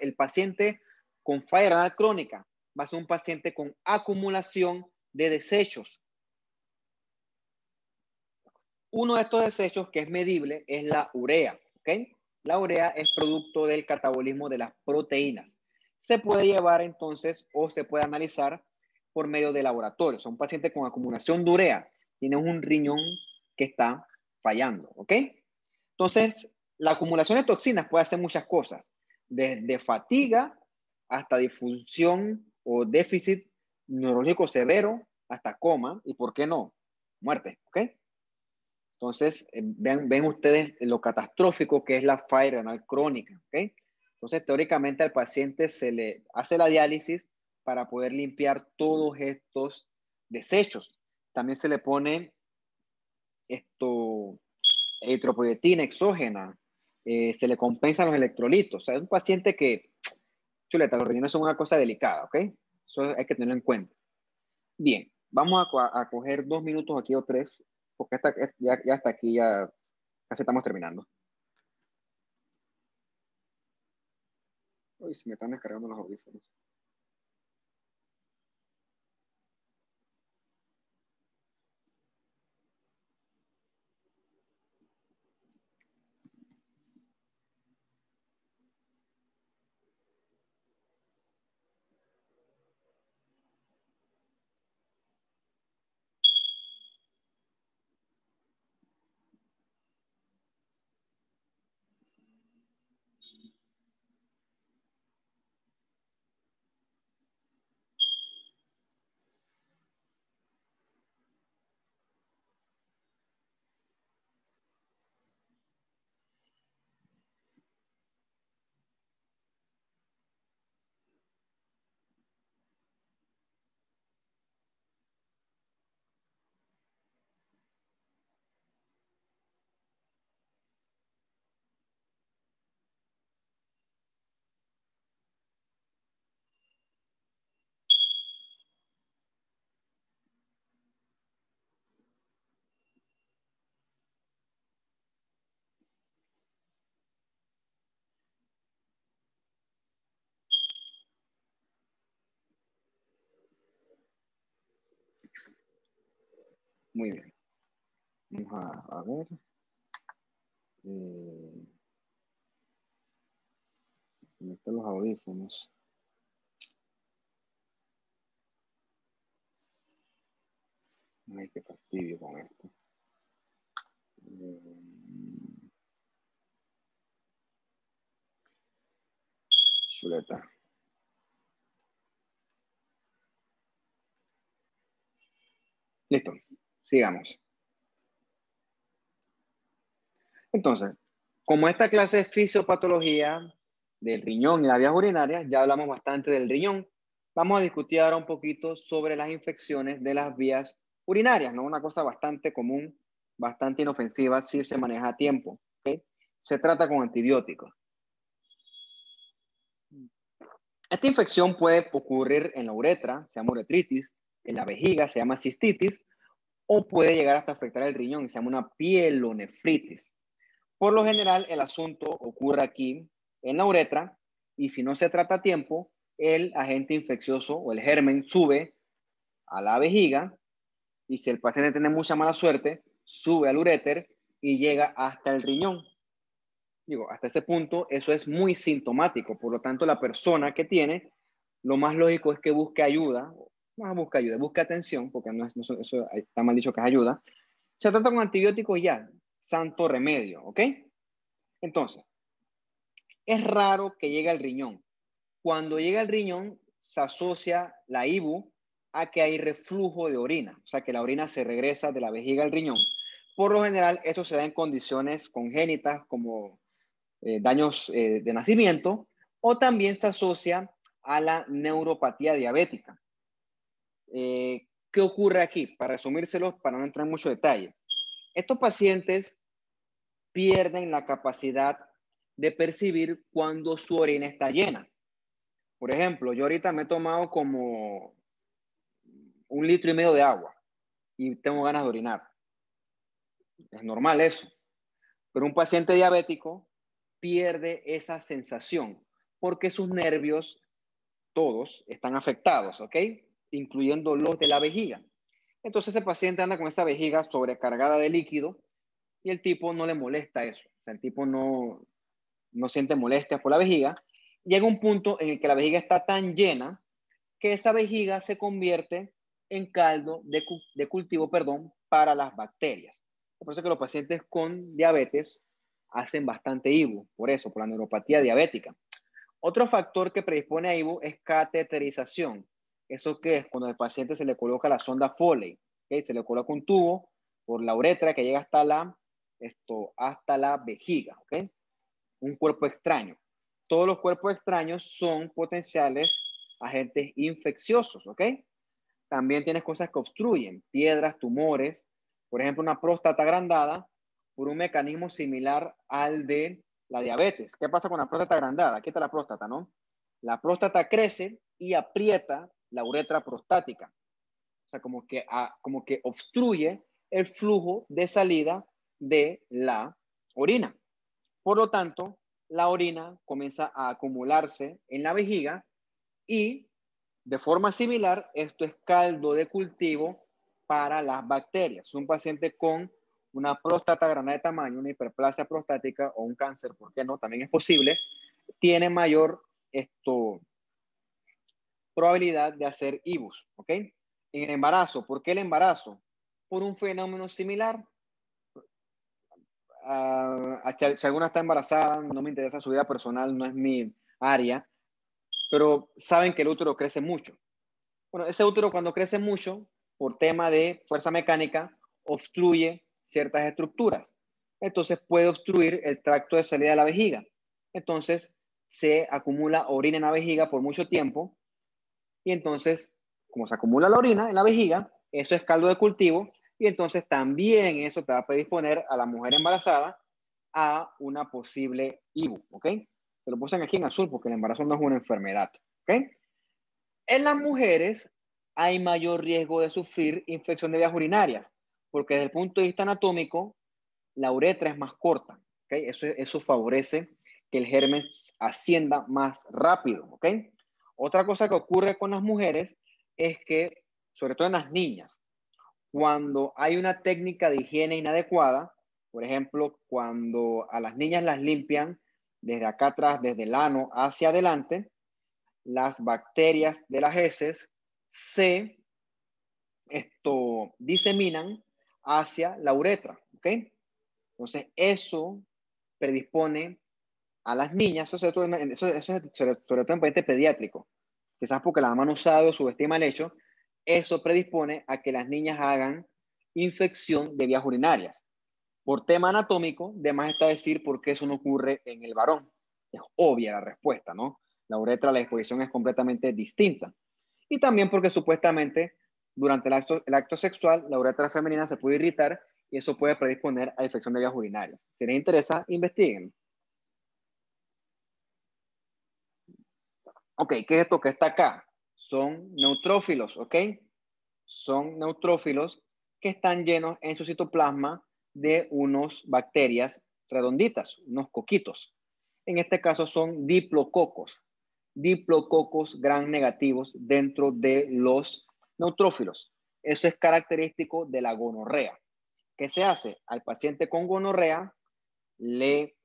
el paciente con falla renal crónica va a ser un paciente con acumulación de desechos. Uno de estos desechos que es medible es la urea, ¿ok? La urea es producto del catabolismo de las proteínas. Se puede llevar entonces o se puede analizar por medio de laboratorio. O sea, un paciente con acumulación de urea tiene un riñón que está fallando, ¿ok? Entonces, la acumulación de toxinas puede hacer muchas cosas, desde fatiga hasta disfunción o déficit neurológico severo, hasta coma y, ¿por qué no? Muerte, ¿ok? Entonces, ven ustedes lo catastrófico que es la falla renal crónica, ¿ok? Entonces, teóricamente al paciente se le hace la diálisis para poder limpiar todos estos desechos. También se le pone eritropoyetina exógena, se le compensan los electrolitos. O sea, es un paciente que, chuleta, los riñones son una cosa delicada, ¿ok? Eso hay que tenerlo en cuenta. Bien, vamos a coger 2 minutos aquí o 3, porque ya hasta aquí ya casi estamos terminando. Uy, se me están descargando los audífonos. Muy bien. Vamos a ver. ¿Dónde están los audífonos? Ay, qué fastidio con esto. Chuleta. Listo. Sigamos. Entonces, como esta clase de fisiopatología del riñón y las vías urinarias, ya hablamos bastante del riñón. Vamos a discutir ahora un poquito sobre las infecciones de las vías urinarias, ¿no? Una cosa bastante común, bastante inofensiva si se maneja a tiempo, ¿okay? Se trata con antibióticos. Esta infección puede ocurrir en la uretra, se llama uretritis, en la vejiga, se llama cistitis, o puede llegar hasta afectar el riñón y se llama una pielonefritis. Por lo general, el asunto ocurre aquí en la uretra y si no se trata a tiempo, el agente infeccioso o el germen sube a la vejiga y si el paciente tiene mucha mala suerte, sube al uréter y llega hasta el riñón. Digo, hasta ese punto eso es muy sintomático, por lo tanto la persona que tiene, lo más lógico es que busque ayuda, no busque ayuda, busque atención, porque eso está mal dicho que es ayuda. Se trata con antibióticos ya, santo remedio, ¿ok? Entonces, es raro que llegue al riñón. Cuando llega al riñón, se asocia la IBU a que hay reflujo de orina, o sea, que la orina se regresa de la vejiga al riñón. Por lo general, eso se da en condiciones congénitas como daños de nacimiento, o también se asocia a la neuropatía diabética. ¿Qué ocurre aquí? Para resumírselo, para no entrar en mucho detalle. Estos pacientes pierden la capacidad de percibir cuando su orina está llena. Por ejemplo, yo ahorita me he tomado como 1,5 litros de agua y tengo ganas de orinar. Es normal eso. Pero un paciente diabético pierde esa sensación porque sus nervios todos están afectados, ¿ok? Incluyendo los de la vejiga. Entonces ese paciente anda con esa vejiga sobrecargada de líquido y el tipo no le molesta eso. O sea, el tipo no siente molestias por la vejiga. Llega un punto en el que la vejiga está tan llena que esa vejiga se convierte en caldo de cultivo, perdón, para las bacterias. Por eso que los pacientes con diabetes hacen bastante IBU, por eso, por la neuropatía diabética. Otro factor que predispone a IBU es cateterización. ¿Eso qué es? Cuando al paciente se le coloca la sonda Foley, ¿okay? Se le coloca un tubo por la uretra que llega hasta la vejiga, ¿okay? Un cuerpo extraño. Todos los cuerpos extraños son potenciales agentes infecciosos, ¿ok? También tienes cosas que obstruyen, piedras, tumores, por ejemplo, una próstata agrandada por un mecanismo similar al de la diabetes. ¿Qué pasa con la próstata agrandada? Aquí está la próstata, ¿no? La próstata crece y aprieta la uretra prostática. O sea, como que obstruye el flujo de salida de la orina. Por lo tanto, la orina comienza a acumularse en la vejiga y de forma similar, esto es caldo de cultivo para las bacterias. Un paciente con una próstata grande de tamaño, una hiperplasia prostática o un cáncer, ¿por qué no? También es posible, tiene mayor probabilidad de hacer IBUS, ¿ok? En el embarazo, ¿por qué el embarazo? Por un fenómeno similar. Si alguna está embarazada, no me interesa su vida personal, no es mi área, pero saben que el útero crece mucho. Bueno, ese útero cuando crece mucho, por tema de fuerza mecánica, obstruye ciertas estructuras. Entonces puede obstruir el tracto de salida de la vejiga. Entonces se acumula orina en la vejiga por mucho tiempo y entonces, como se acumula la orina en la vejiga, eso es caldo de cultivo y entonces también eso te va a predisponer a la mujer embarazada a una posible IBU, ¿ok? Se lo puse aquí en azul porque el embarazo no es una enfermedad, ¿ok? En las mujeres hay mayor riesgo de sufrir infección de vías urinarias, porque desde el punto de vista anatómico, la uretra es más corta, ¿okay? Eso favorece que el germen ascienda más rápido, ¿ok? Otra cosa que ocurre con las mujeres es que, sobre todo en las niñas, cuando hay una técnica de higiene inadecuada, por ejemplo, cuando a las niñas las limpian desde acá atrás, desde el ano hacia adelante, las bacterias de las heces se diseminan hacia la uretra, ¿ok? Entonces, eso predispone a las niñas, eso es sobre todo en paciente pediátrico, quizás porque la mamá no sabe o subestima el hecho, eso predispone a que las niñas hagan infección de vías urinarias. Por tema anatómico, de más está decir por qué eso no ocurre en el varón. Es obvia la respuesta, ¿no? La uretra, la exposición es completamente distinta. Y también porque supuestamente durante el acto sexual, la uretra femenina se puede irritar y eso puede predisponer a infección de vías urinarias. Si les interesa, investiguen. Ok, ¿qué es esto que está acá? Son neutrófilos, ¿ok? Son neutrófilos que están llenos en su citoplasma de unos bacterias redonditas, unos coquitos. En este caso son diplococos gram negativos dentro de los neutrófilos. Eso es característico de la gonorrea. ¿Qué se hace? Al paciente con gonorrea le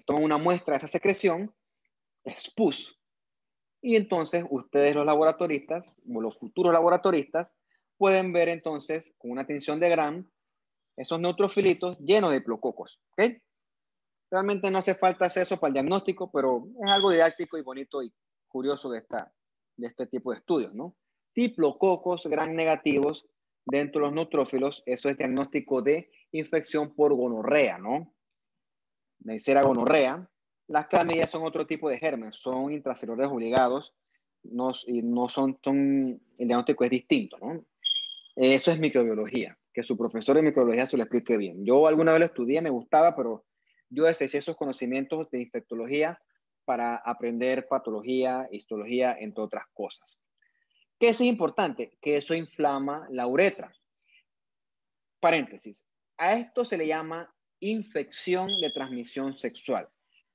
toman una muestra de esa secreción, es pus, y entonces ustedes los laboratoristas, o los futuros laboratoristas, pueden ver entonces con una tinción de Gram esos neutrofilitos llenos de diplococos, ¿ok? Realmente no hace falta hacer eso para el diagnóstico, pero es algo didáctico y bonito y curioso de este tipo de estudios, ¿no? Diplococos gram negativos dentro de los neutrófilos, eso es diagnóstico de infección por gonorrea, ¿no? Neisseria gonorrea. Las clamidias son otro tipo de germen, son intracelulares obligados, y no son, el diagnóstico es distinto, ¿no? Eso es microbiología, que su profesor de microbiología se lo explique bien. Yo alguna vez lo estudié, me gustaba, pero yo deseché esos conocimientos de infectología para aprender patología, histología, entre otras cosas. ¿Qué es importante? Que eso inflama la uretra. Paréntesis. A esto se le llama infección de transmisión sexual.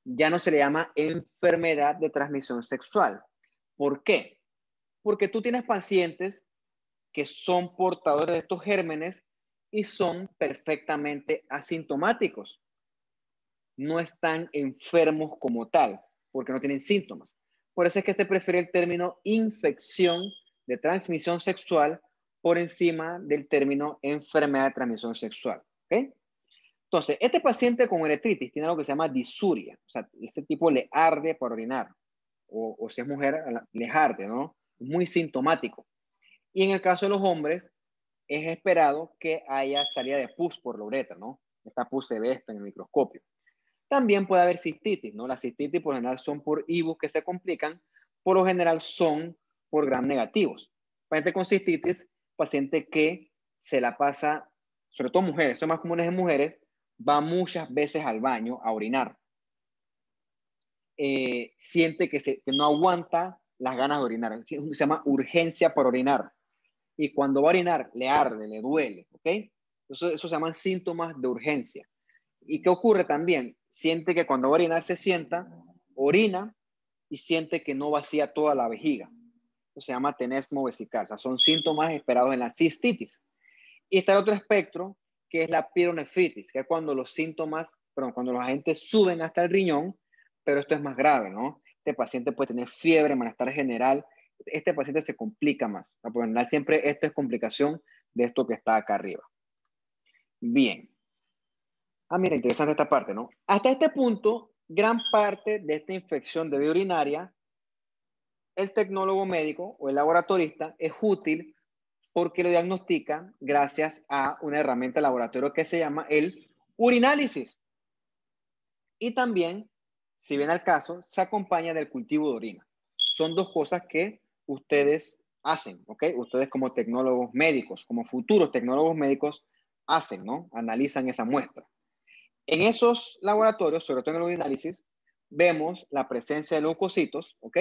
Ya no se le llama enfermedad de transmisión sexual. ¿Por qué? Porque tú tienes pacientes que son portadores de estos gérmenes y son perfectamente asintomáticos. No están enfermos como tal, porque no tienen síntomas. Por eso es que se prefiere el término infección de transmisión sexual por encima del término enfermedad de transmisión sexual. ¿Okay? Entonces, este paciente con uretritis tiene algo que se llama disuria. O sea, ese tipo le arde para orinar. O si es mujer, le arde, ¿no? Es muy sintomático. Y en el caso de los hombres, es esperado que haya salida de pus por la uretra, ¿no? Esta pus se ve en el microscopio. También puede haber cistitis, ¿no? Las cistitis por lo general son por IBUs que se complican, por lo general son por gram negativos. Paciente con cistitis, paciente que se la pasa, sobre todo mujeres, son más comunes en mujeres, va muchas veces al baño a orinar. Siente que no aguanta las ganas de orinar. Se llama urgencia por orinar. Y cuando va a orinar, le arde, le duele, ¿ok? Eso se llaman síntomas de urgencia. ¿Y qué ocurre también? siente que cuando va a orinar se sienta, orina y siente que no vacía toda la vejiga. Eso se llama tenesmo vesical. O sea, son síntomas esperados en la cistitis. Y está el otro espectro, que es la pielonefritis, que es cuando los síntomas, perdón, cuando los agentes suben hasta el riñón, pero esto es más grave, ¿no? Este paciente puede tener fiebre, malestar general. Este paciente se complica más. Por lo general, siempre esto es complicación de esto que está acá arriba. Bien. Mira, interesante esta parte, ¿no? Hasta este punto, gran parte de esta infección de vía urinaria, el tecnólogo médico o el laboratorista es útil porque lo diagnostica gracias a una herramienta de laboratorio que se llama el urinálisis. Y también, si bien al caso, se acompaña del cultivo de orina. Son dos cosas que ustedes hacen, ¿ok? Ustedes como tecnólogos médicos, como futuros tecnólogos médicos, hacen, ¿no? Analizan esa muestra. En esos laboratorios, sobre todo en el urinálisis, vemos la presencia de leucocitos, ¿ok?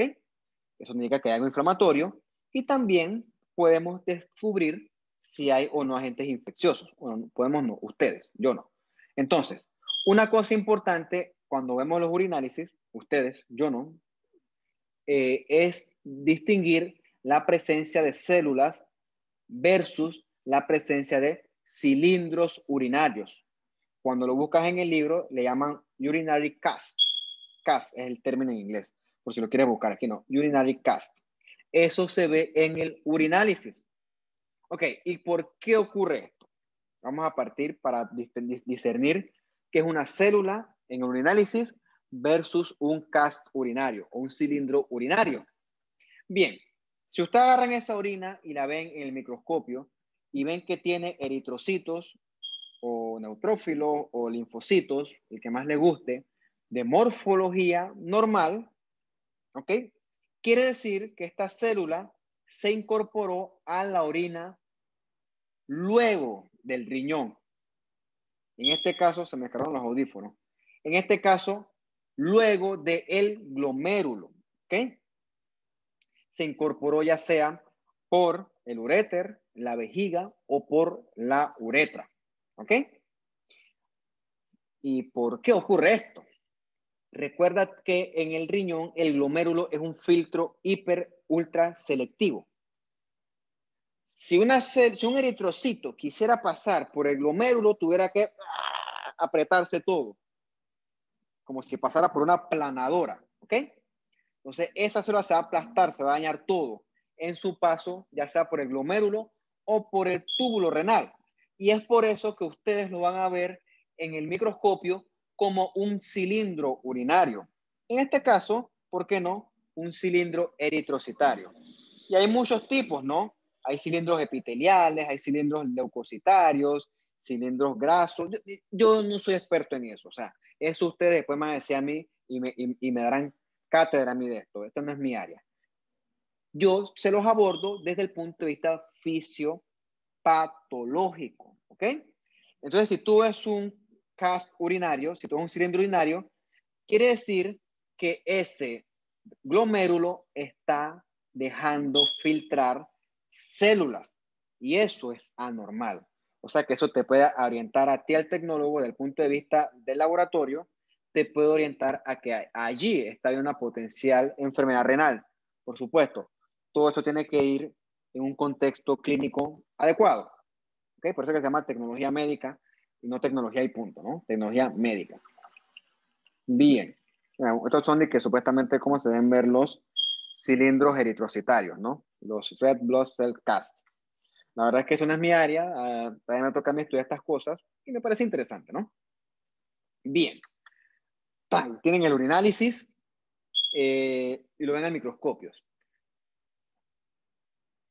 Eso indica que hay algo inflamatorio. Y también podemos descubrir si hay o no agentes infecciosos. Bueno, podemos no, ustedes, yo no. Entonces, una cosa importante cuando vemos los urinálisis, ustedes, yo no, es distinguir la presencia de células versus la presencia de cilindros urinarios. Cuando lo buscas en el libro, le llaman urinary casts. Cast es el término en inglés, por si lo quieres buscar aquí, no. Urinary cast. Eso se ve en el urinálisis. Ok, ¿y por qué ocurre esto? Vamos a partir para discernir qué es una célula en el urinálisis versus un cast urinario o un cilindro urinario. Bien, si ustedes agarran esa orina y la ven en el microscopio y ven que tiene eritrocitos o neutrófilos o linfocitos, el que más le guste, de morfología normal, ¿ok? Quiere decir que esta célula se incorporó a la orina luego del riñón. En este caso, se me cargaron los audífonos. En este caso, luego del glomérulo, ¿ok? Se incorporó ya sea por el uréter, la vejiga o por la uretra, ¿ok? ¿Y por qué ocurre esto? Recuerda que en el riñón el glomérulo es un filtro hiper ultra selectivo. Si un eritrocito quisiera pasar por el glomérulo, tuviera que apretarse todo, como si pasara por una planadora, ¿ok? Entonces esa célula se va a aplastar, se va a dañar todo en su paso, ya sea por el glomérulo o por el túbulo renal. Y es por eso que ustedes lo van a ver en el microscopio como un cilindro urinario. En este caso, ¿por qué no? Un cilindro eritrocitario. Y hay muchos tipos, ¿no? Hay cilindros epiteliales, hay cilindros leucocitarios, cilindros grasos. Yo no soy experto en eso. O sea, eso ustedes después me van a decir a mí y me darán cátedra a mí de esto. Esto no es mi área. Yo se los abordo desde el punto de vista fisiopatológico, ¿ok? Entonces, si tú ves un cast urinario, si tú ves un cilindro urinario, quiere decir que ese glomérulo está dejando filtrar células y eso es anormal. O sea que eso te puede orientar a ti, al tecnólogo, desde el punto de vista del laboratorio, te puede orientar a que allí está una potencial enfermedad renal. Por supuesto, todo esto tiene que ir en un contexto clínico adecuado. ¿Okay? Por eso que se llama tecnología médica y no tecnología y punto, ¿no? Tecnología médica. Bien. Bueno, estos son de que supuestamente cómo se deben ver los cilindros eritrocitarios, ¿no? Los red blood cell casts. La verdad es que eso no es mi área. También me toca a mí estudiar estas cosas y me parece interesante, ¿no? Bien. Tienen el urinálisis y lo ven en microscopios.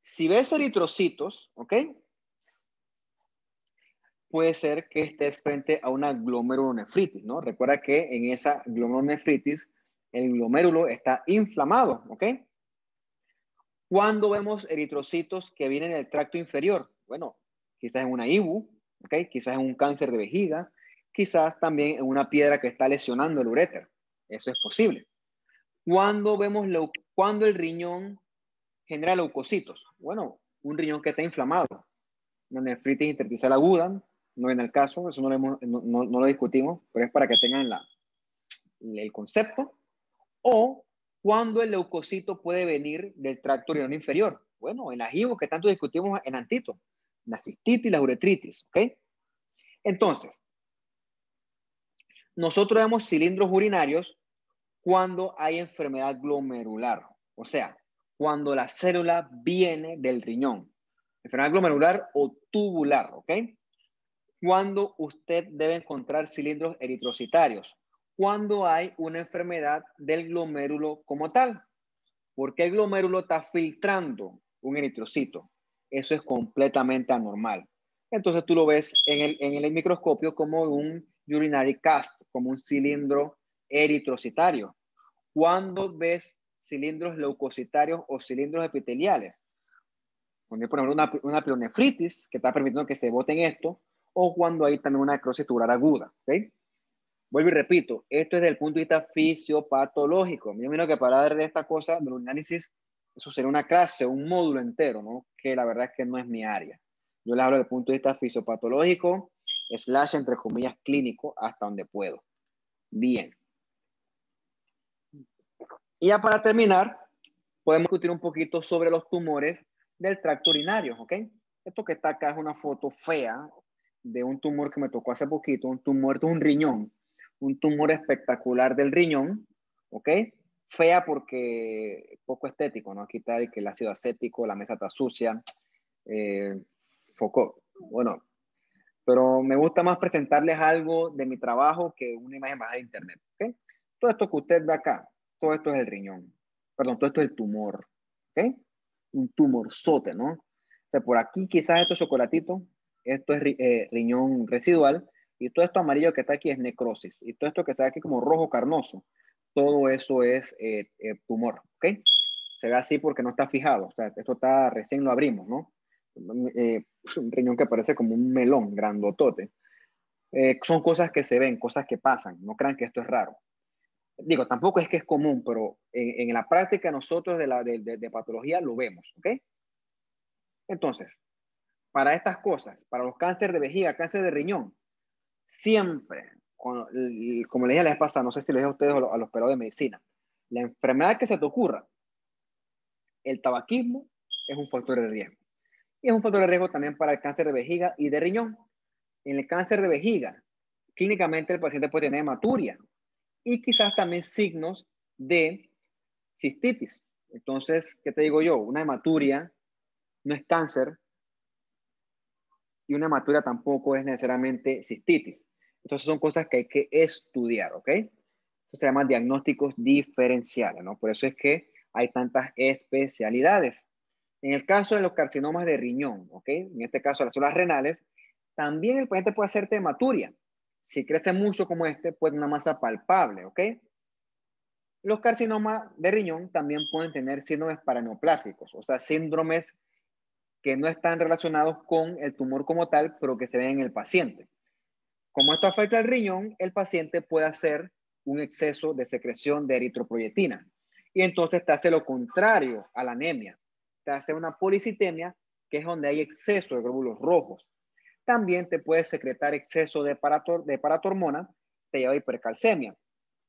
Si ves eritrocitos, ¿ok? Puede ser que estés frente a una glomerulonefritis, ¿no? Recuerda que en esa glomerulonefritis el glomérulo está inflamado, ¿ok? ¿Cuándo vemos eritrocitos que vienen del tracto inferior? Bueno, quizás en una IBU, ¿ok? Quizás en un cáncer de vejiga, quizás también en una piedra que está lesionando el uréter. Eso es posible. ¿Cuándo el riñón genera leucocitos? Bueno, un riñón que está inflamado, una nefritis intersticial aguda, no en el caso, eso no lo discutimos, pero es para que tengan el concepto, o cuándo el leucocito puede venir del tracto urinario inferior. Bueno, en las IVO que tanto discutimos en Antito, la cistitis y la uretritis, ¿ok? Entonces, nosotros vemos cilindros urinarios cuando hay enfermedad glomerular, o sea, cuando la célula viene del riñón. Enfermedad glomerular o tubular, ¿ok? Cuando usted debe encontrar cilindros eritrocitarios, cuando hay una enfermedad del glomérulo como tal, porque el glomérulo está filtrando un eritrocito. Eso es completamente anormal. Entonces tú lo ves en el microscopio como un urinary cast, como un cilindro eritrocitario. Cuando ves cilindros leucocitarios o cilindros epiteliales, cuando hay, por ejemplo, una pielonefritis que está permitiendo que se boten esto, o cuando hay también una necrosis tubular aguda. ¿Okay? Vuelvo y repito, esto es desde el punto de vista fisiopatológico. Yo miro que para hablar de esta cosa, del análisis, eso sería una clase, un módulo entero, ¿no? Que la verdad es que no es mi área. Yo le hablo desde el punto de vista fisiopatológico, / entre comillas clínico, hasta donde puedo. Bien. Y ya para terminar, podemos discutir un poquito sobre los tumores del tracto urinario, ¿ok? Esto que está acá es una foto fea de un tumor que me tocó hace poquito, un tumor de un riñón, un tumor espectacular del riñón, ¿ok? Fea porque poco estético, ¿no? Aquí está que el ácido acético, la mesa está sucia, foco, bueno, pero me gusta más presentarles algo de mi trabajo que una imagen más de internet, ¿ok? Todo esto que usted ve acá, todo esto es el riñón, perdón, todo esto es el tumor, ¿ok? Un tumorzote, ¿no? O sea, por aquí quizás esto es chocolatito, esto es riñón residual, y todo esto amarillo que está aquí es necrosis, y todo esto que está aquí como rojo carnoso, todo eso es tumor, ¿ok? Se ve así porque no está fijado, o sea, esto está, recién lo abrimos, ¿no? Un riñón que parece como un melón grandotote. Son cosas que se ven, cosas que pasan, no crean que esto es raro. Digo, tampoco es que es común, pero en la práctica nosotros de patología lo vemos, ¿ok? Entonces, para estas cosas, para los cánceres de vejiga, cáncer de riñón, siempre, como les dije la vez pasada, no sé si les dije a ustedes o a los pelados de medicina, la enfermedad que se te ocurra, el tabaquismo es un factor de riesgo. Y es un factor de riesgo también para el cáncer de vejiga y de riñón. En el cáncer de vejiga, clínicamente el paciente puede tener hematuria y quizás también signos de cistitis. Entonces, ¿qué te digo yo? Una hematuria no es cáncer y una hematuria tampoco es necesariamente cistitis. Entonces son cosas que hay que estudiar, ¿ok? Eso se llama diagnósticos diferenciales, ¿no? Por eso es que hay tantas especialidades. En el caso de los carcinomas de riñón, ¿ok? En este caso las células renales, también el paciente puede hacer hematuria. Si crece mucho como este, puede una masa palpable, ¿ok? Los carcinomas de riñón también pueden tener síndromes paraneoplásicos, o sea, síndromes que no están relacionados con el tumor como tal, pero que se ven en el paciente. Como esto afecta al riñón, el paciente puede hacer un exceso de secreción de eritropoyetina. Y entonces te hace lo contrario a la anemia. Te hace una policitemia, que es donde hay exceso de glóbulos rojos. También te puede secretar exceso de paratormona, te lleva a hipercalcemia.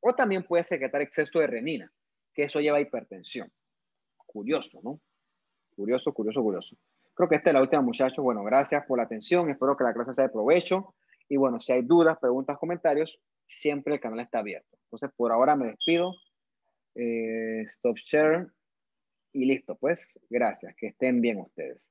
O también puede secretar exceso de renina, que eso lleva a hipertensión. Curioso, ¿no? Curioso, curioso, curioso. Creo que esta es la última, muchachos. Bueno, gracias por la atención. Espero que la clase sea de provecho. Y bueno, si hay dudas, preguntas, comentarios, siempre el canal está abierto. Entonces, por ahora me despido. Stop share. Y listo, pues. Gracias. Que estén bien ustedes.